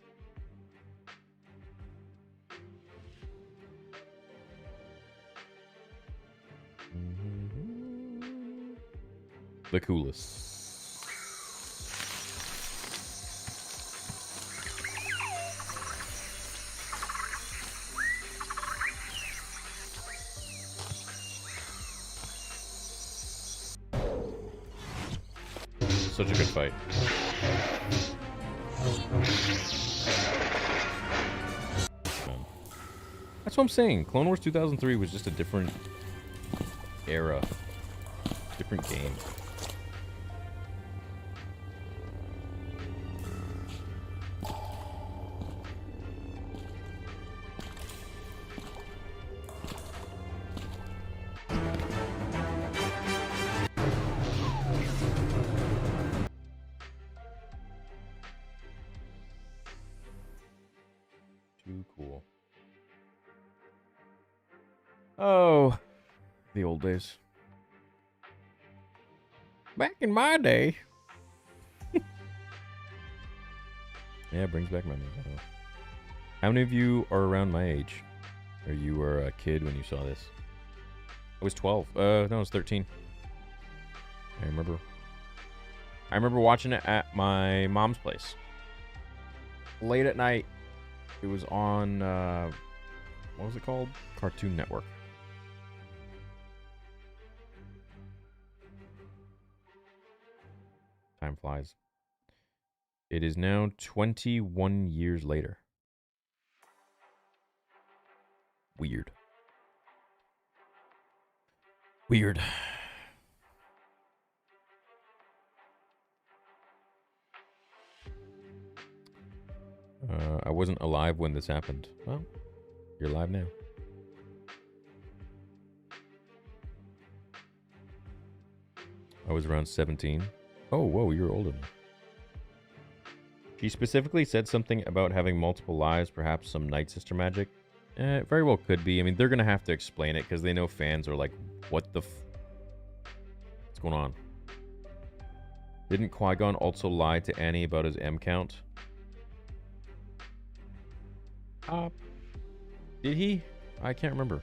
The coolest. Such a good fight. That's what I'm saying. Clone Wars 2003 was just a different era, different game. Too cool. Oh, the old days. Back in my day. Yeah, it brings back memories. I know. How many of you are around my age? Or you were a kid when you saw this? I was 12. No, I was 13. I remember watching it at my mom's place. Late at night. It was on, what was it called? Cartoon Network. Time flies. It is now 21 years later. Weird. Weird. I wasn't alive when this happened. Well, you're alive now. I was around 17. Oh, whoa, you're older. She specifically said something about having multiple lives, perhaps some Night Sister magic. It very well could be. I mean, they're going to have to explain it because they know fans are like, what the what's going on? Didn't Qui-Gon also lie to Annie about his M count? Did he? I can't remember.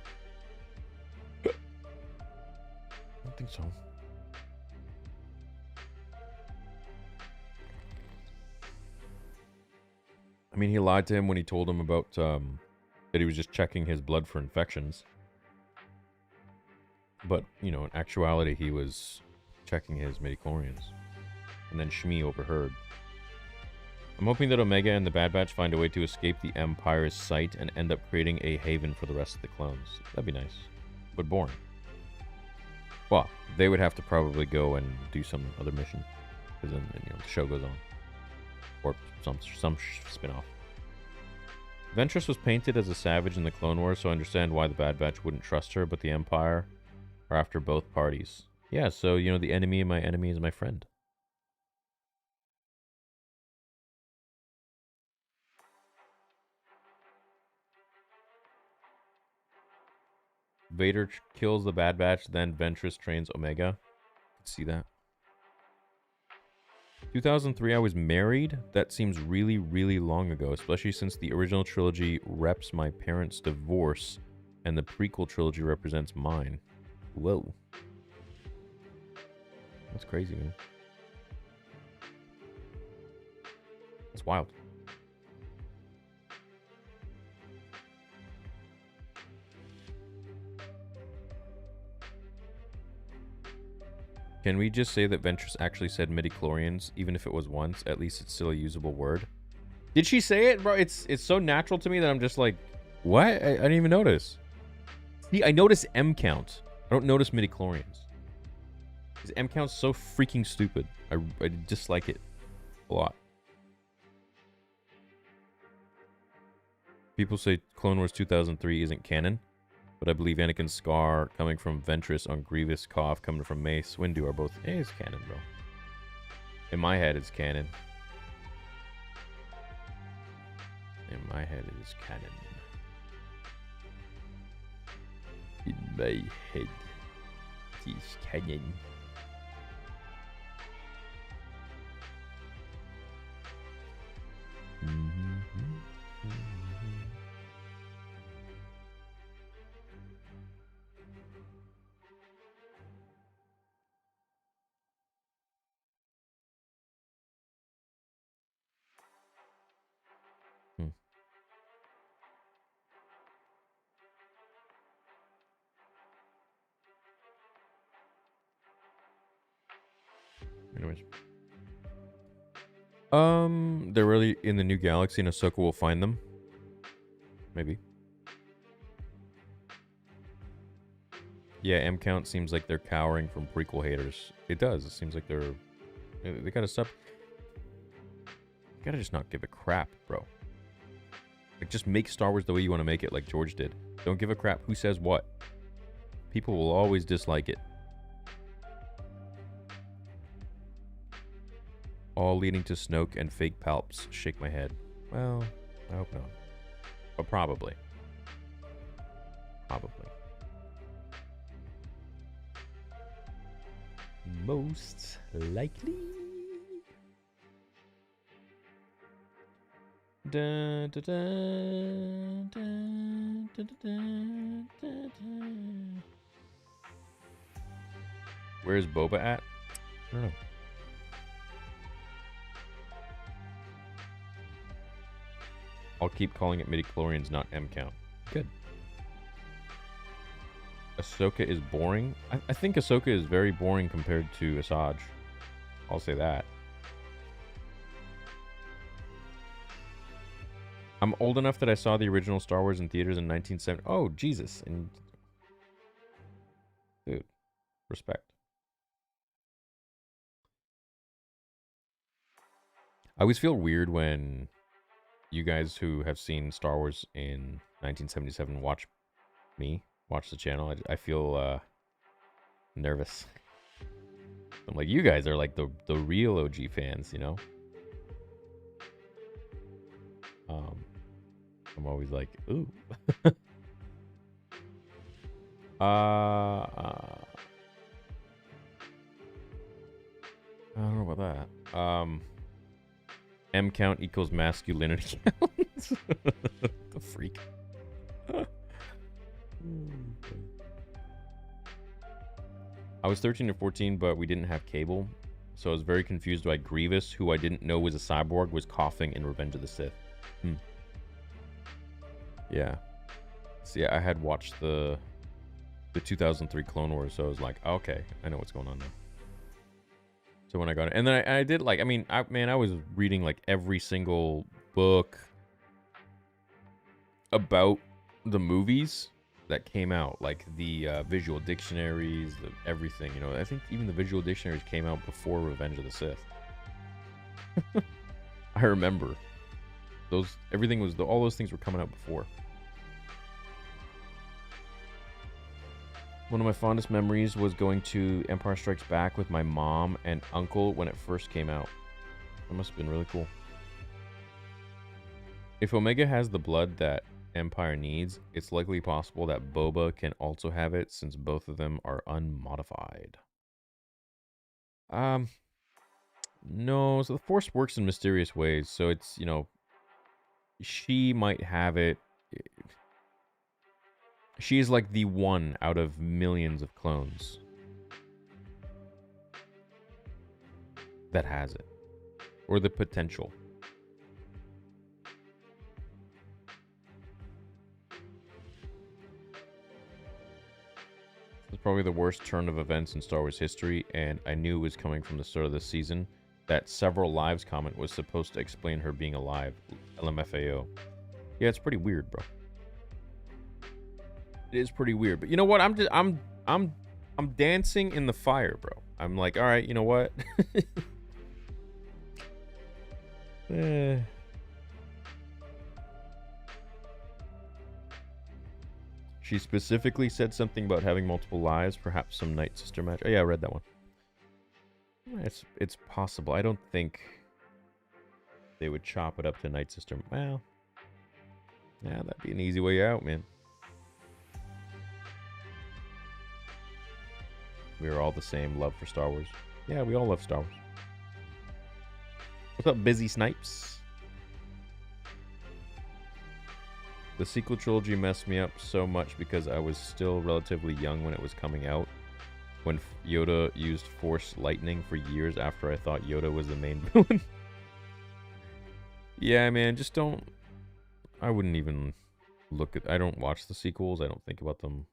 I don't think so. I mean, he lied to him when he told him about that he was just checking his blood for infections. But, you know, in actuality, he was checking his midichlorians. And then Shmi overheard. I'm hoping that Omega and the Bad Batch find a way to escape the Empire's sight and end up creating a haven for the rest of the clones. That'd be nice. But boring. Well, they would have to probably go and do some other mission. Because then, you know, the show goes on. Or some spin-off. Ventress was painted as a savage in the Clone Wars, so I understand why the Bad Batch wouldn't trust her, but the Empire are after both parties. Yeah, so, you know, the enemy of my enemy is my friend. Vader kills the Bad Batch, then Ventress trains Omega. See that? 2003, I was married? That seems really, really long ago, especially since the original trilogy reps my parents' divorce and the prequel trilogy represents mine. Whoa. That's crazy, man. That's wild. Can we just say that Ventress actually said midichlorians, even if it was once? At least it's still a usable word. Did she say it, bro? It's so natural to me that I'm just like, what? I didn't even notice. See, I notice M count. I don't notice midichlorians. Because M count's so freaking stupid. I dislike it a lot. People say Clone Wars 2003 isn't canon. But I believe Anakin's scar coming from Ventress on Grievous cough coming from Mace Windu are both... Hey, it's canon, bro. In my head, it's canon. In my head, it is canon. In my head, it is canon. Anyways. They're really in the new galaxy and Ahsoka will find them. Maybe. Yeah, M count seems like they're cowering from prequel haters. It does. It seems like they gotta stop. You gotta just not give a crap, bro. Like, just make Star Wars the way you want to make it, like George did. Don't give a crap who says what. People will always dislike it. All leading to Snoke and fake palps. Shake my head. Well, I hope not. But probably. Probably. Most likely. Da, da, da, da, da, da, da, da. Where's Boba at? I don't know. I'll keep calling it midichlorians, not M count. Good. Ahsoka is boring. I think Ahsoka is very boring compared to Asajj. I'll say that. I'm old enough that I saw the original Star Wars in theaters in 1970. Oh, Jesus. And dude, respect. I always feel weird when you guys who have seen Star Wars in 1977 watch the channel. I feel nervous. I'm like, you guys are like the real OG fans, you know? I'm always like, ooh. I don't know about that. M count equals masculinity count. The freak. I was 13 or 14, but we didn't have cable, so I was very confused why Grievous, who I didn't know was a cyborg, was coughing in Revenge of the Sith. Yeah. See, I had watched the 2003 Clone Wars, so I was like, okay, I know what's going on now. So when I got it, and then I did like, I mean, I was reading like every single book about the movies that came out, like the visual dictionaries, everything, you know. I think even the visual dictionaries came out before Revenge of the Sith. I remember all those things were coming out before. One of my fondest memories was going to Empire Strikes Back with my mom and uncle when it first came out. That must have been really cool. If Omega has the blood that Empire needs, it's likely possible that Boba can also have it, since both of them are unmodified. No, so the Force works in mysterious ways, so it's, you know, she might have it. She is like the one out of millions of clones that has it, or the potential. It's probably the worst turn of events in Star Wars history, and I knew it was coming from the start of the season. That several lives comment was supposed to explain her being alive. LMFAO. Yeah, it's pretty weird, bro. It is pretty weird, but you know what? I'm dancing in the fire, bro. I'm like, all right, you know what? She specifically said something about having multiple lives, perhaps some Night Sister match. Oh yeah, I read that one. It's possible. I don't think they would chop it up to Night Sister. Well, yeah, that'd be an easy way out, man. We are all the same love for Star Wars. Yeah, we all love Star Wars. What's up, Busy Snipes? The sequel trilogy messed me up so much because I was still relatively young when it was coming out. When Yoda used Force Lightning for years after I thought Yoda was the main villain. Yeah, man, just don't... I wouldn't even look at... I don't watch the sequels. I don't think about them.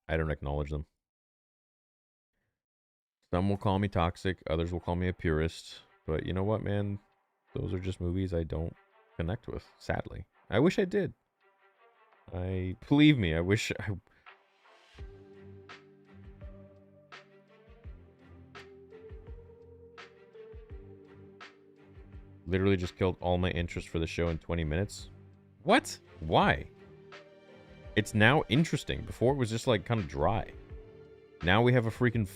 I don't acknowledge them. Some will call me toxic, others will call me a purist. But you know what, man? Those are just movies I don't connect with, sadly. I wish I did. Believe me, I wish Literally just killed all my interest for the show in 20 minutes. What? Why? It's now interesting. Before it was just like kind of dry. Now we have a freaking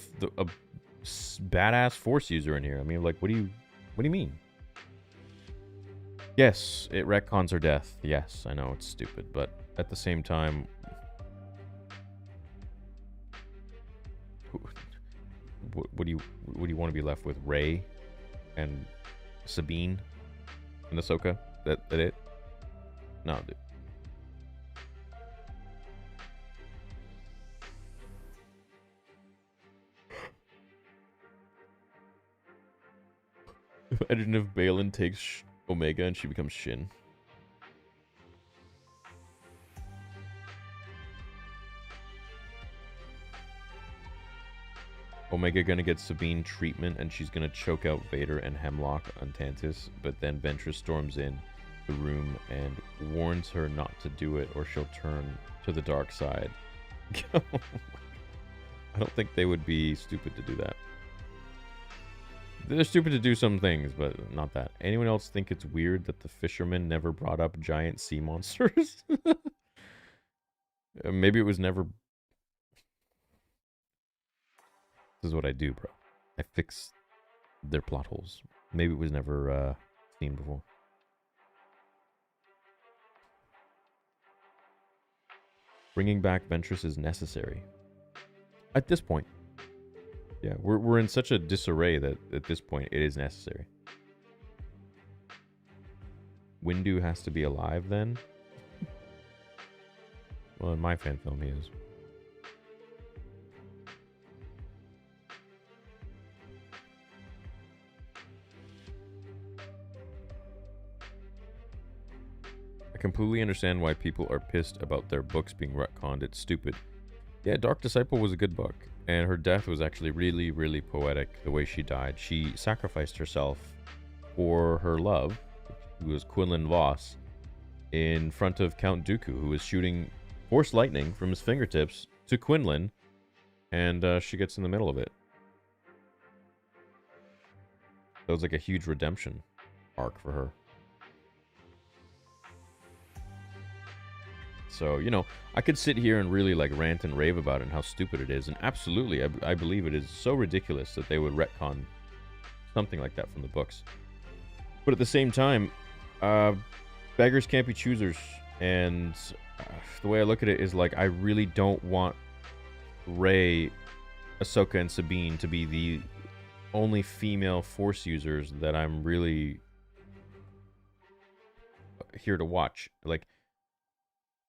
badass Force user in here. I mean, like, what do you mean? Yes, it retcons her death. Yes, I know it's stupid, but at the same time, what do you want to be left with? Rey and Sabine and Ahsoka? That it? No, dude. Imagine if Balin takes Omega and she becomes Shin. Omega gonna get Sabine treatment and she's gonna choke out Vader and Hemlock on Tantus, but then Ventress storms in the room and warns her not to do it or she'll turn to the dark side. I don't think they would be stupid to do that. They're stupid to do some things, but not that. Anyone else think it's weird that the fishermen never brought up giant sea monsters? Maybe it was never... This is what I do, bro. I fix their plot holes. Maybe it was never seen before. Bringing back Ventress is necessary. At this point. Yeah, we're in such a disarray that at this point it is necessary. Windu has to be alive then? Well, in my fan film he is. I completely understand why people are pissed about their books being retconned. It's stupid. Yeah, Dark Disciple was a good book. And her death was actually really, really poetic, the way she died. She sacrificed herself for her love, who was Quinlan Voss, in front of Count Dooku, who was shooting Force lightning from his fingertips to Quinlan, and she gets in the middle of it. That was like a huge redemption arc for her. So, you know, I could sit here and really like rant and rave about it and how stupid it is. And absolutely, I believe it is so ridiculous that they would retcon something like that from the books. But at the same time, beggars can't be choosers. And the way I look at it is like, I really don't want Rey, Ahsoka, and Sabine to be the only female Force users that I'm really here to watch. Like,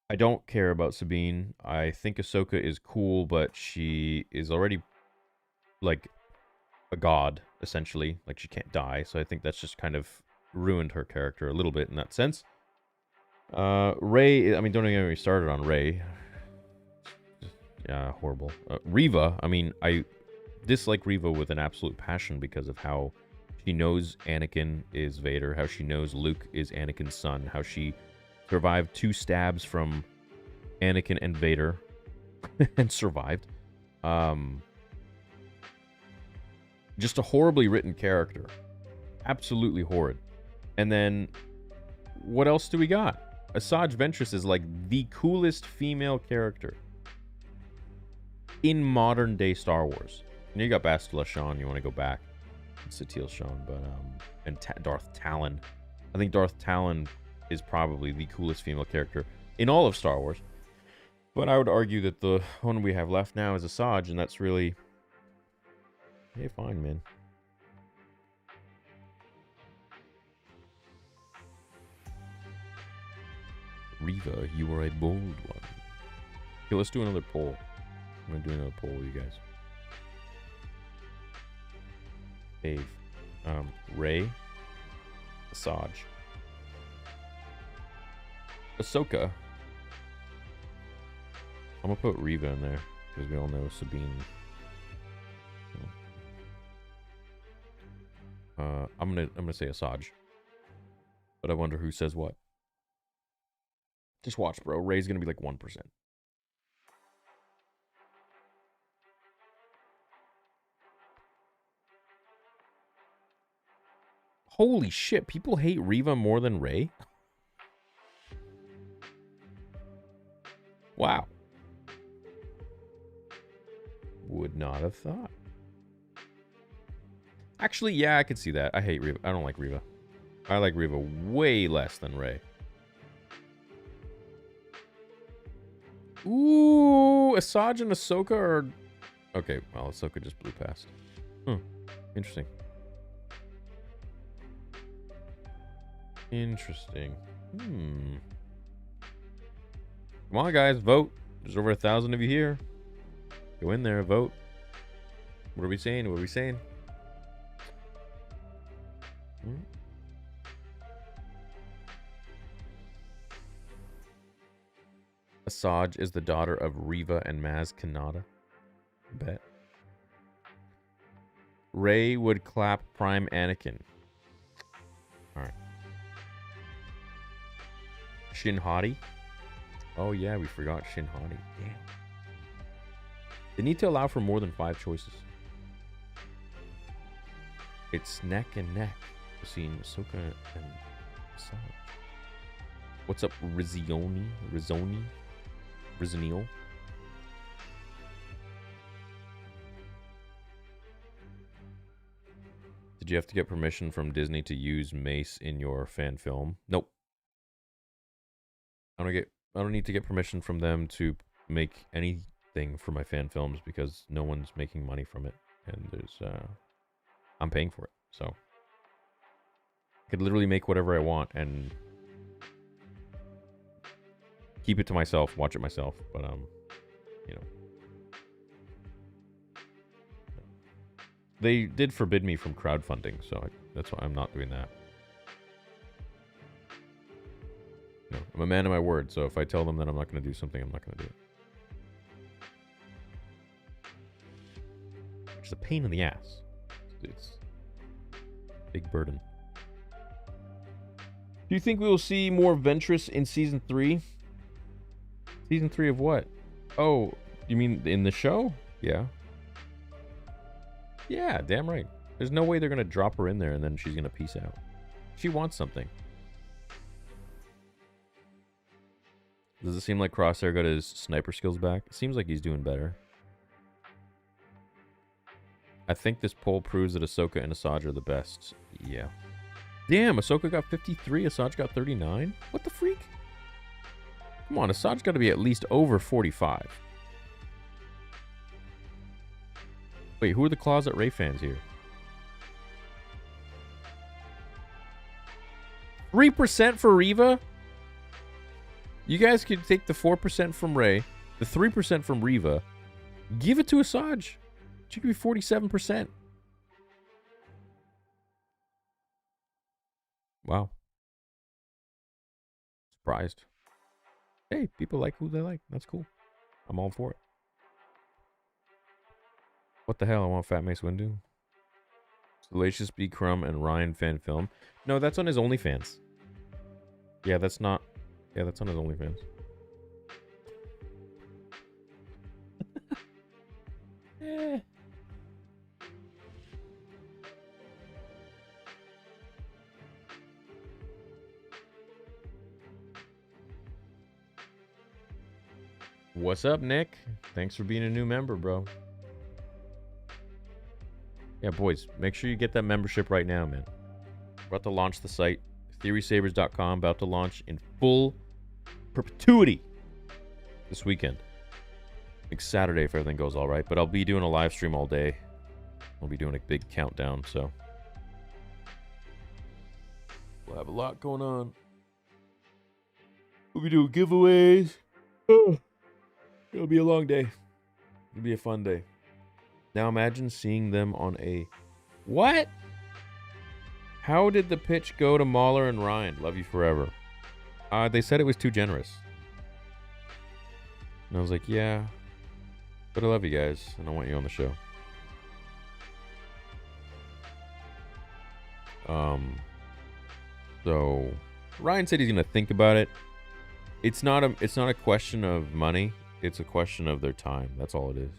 I don't care about Sabine. I think Ahsoka is cool, but she is already, like, a god, essentially. Like, she can't die, so I think that's just kind of ruined her character a little bit in that sense. Rey, I mean, don't even get me started on Rey. Yeah, horrible. Reva, I mean, I dislike Reva with an absolute passion because of how she knows Anakin is Vader, how she knows Luke is Anakin's son, how she survived 2 stabs from Anakin and Vader and survived. Just a horribly written character. Absolutely horrid. And then, what else do we got? Asajj Ventress is like the coolest female character in modern day Star Wars. And you got Bastila Shan, you want to go back. Satele Shan, but, and Darth Talon. I think Darth Talon is probably the coolest female character in all of Star Wars. But I would argue that the one we have left now is Asajj, and that's really... Hey, fine, man. Reva, you are a bold one. Okay, let's do another poll. I'm going to do another poll with you guys. Dave. Rey. Asajj. Ahsoka. I'm gonna put Reva in there because we all know Sabine. I'm gonna say Asajj, but I wonder who says what. Just watch, bro. Rey's gonna be like 1%. Holy shit, people hate Reva more than Rey? Wow. Would not have thought. Actually, yeah, I could see that. I hate Reva. I don't like Reva. I like Reva way less than Rey. Ooh, Asajj and Ahsoka are... Okay, well, Ahsoka just blew past. Interesting. Interesting. Come on, guys, vote. There's over 1,000 of you here. Go in there, vote. What are we saying? What are we saying? Asajj is the daughter of Reva and Maz Kanata. Bet. Rey would clap Prime Anakin. Alright. Shin Hati. Oh yeah, we forgot Shin Hati. Damn. They need to allow for more than 5 choices. It's neck and neck between Ahsoka and Asajj. What's up, Rizzoni? Rizoniel? Did you have to get permission from Disney to use Mace in your fan film? Nope. I don't need to get permission from them to make anything for my fan films because no one's making money from it, and I'm paying for it. So I could literally make whatever I want and keep it to myself, watch it myself, but you know. They did forbid me from crowdfunding, so that's why I'm not doing that. You know, I'm a man of my word, so if I tell them that I'm not going to do something, I'm not going to do it. Which is a pain in the ass. It's a big burden. Do you think we will see more Ventress in Season 3? Season 3 of what? Oh, you mean in the show? Yeah. Yeah, damn right. There's no way they're going to drop her in there and then she's going to peace out. She wants something. Does it seem like Crosshair got his sniper skills back? It seems like he's doing better. I think this poll proves that Ahsoka and Asajj are the best. Yeah. Damn, Ahsoka got 53, Asajj got 39? What the freak? Come on, Asajj got to be at least over 45. Wait, who are the Closet Rey fans here? 3% for Reva? You guys could take the 4% from Rey, the 3% from Reva, give it to Asajj. She could be 47%. Wow. Surprised. Hey, people like who they like. That's cool. I'm all for it. What the hell? I want Fat Mace Windu. Salacious B. Crumb and Ryan fan film. No, that's on his OnlyFans. Yeah, that's not. Yeah, that's on his OnlyFans. Eh. What's up, Nick? Thanks for being a new member, bro. Yeah, boys, make sure you get that membership right now, man. About to launch the site. TheorySabers.com, about to launch in full perpetuity this weekend. Next Saturday, if everything goes all right. But I'll be doing a live stream all day. I'll be doing a big countdown, so we'll have a lot going on. We'll be doing giveaways. Oh, it'll be a long day. It'll be a fun day. Now imagine seeing them on a... What? How did the pitch go to Mahler and Ryan? Love you forever. They said it was too generous. And I was like, yeah. But I love you guys, and I want you on the show. So Ryan said he's gonna think about it. It's not a question of money. It's a question of their time. That's all it is.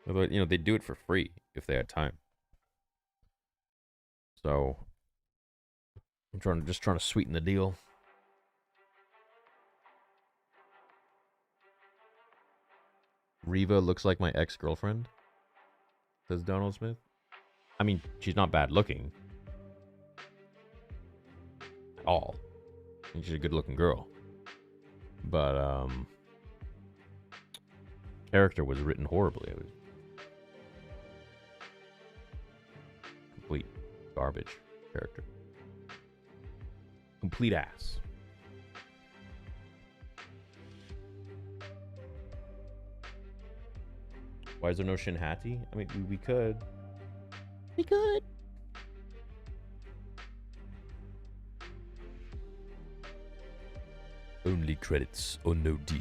But, you know, they do it for free if they had time. So I'm just trying to sweeten the deal. Reva looks like my ex-girlfriend, says Donald Smith. I mean, she's not bad looking at all. I mean, she's a good-looking girl. But character was written horribly. It was complete garbage character. Complete ass. Why is there no Shin Hati? I mean, we could. We could. Only credits or no deal.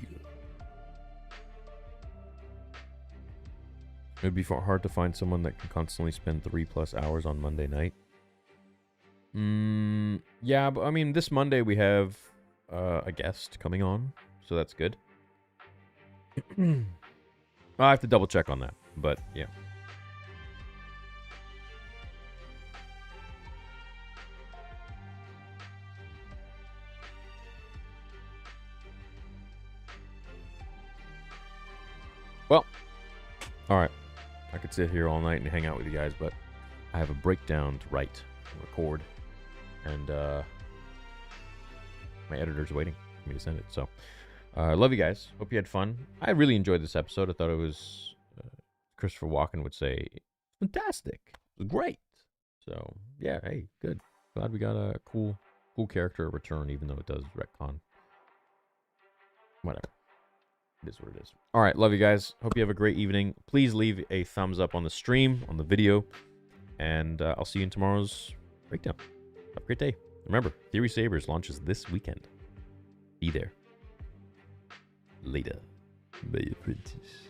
It would be hard to find someone that can constantly spend 3+ hours on Monday night. Yeah, but I mean, this Monday we have a guest coming on, so that's good. I have to double check on that, but yeah. Well, all right. I could sit here all night and hang out with you guys, but I have a breakdown to write and record, and my editor's waiting for me to send it. So, I love you guys. Hope you had fun. I really enjoyed this episode. I thought it was, Christopher Walken would say, fantastic. It was great. So, yeah, hey, good. Glad we got a cool character return, even though it does retcon. Whatever. It is what it is. All right, love you guys. Hope you have a great evening. Please leave a thumbs up on the stream, on the video, and I'll see you in tomorrow's breakdown. Have a great day. Remember, Theory Sabers launches this weekend. Be there. Later, my apprentice.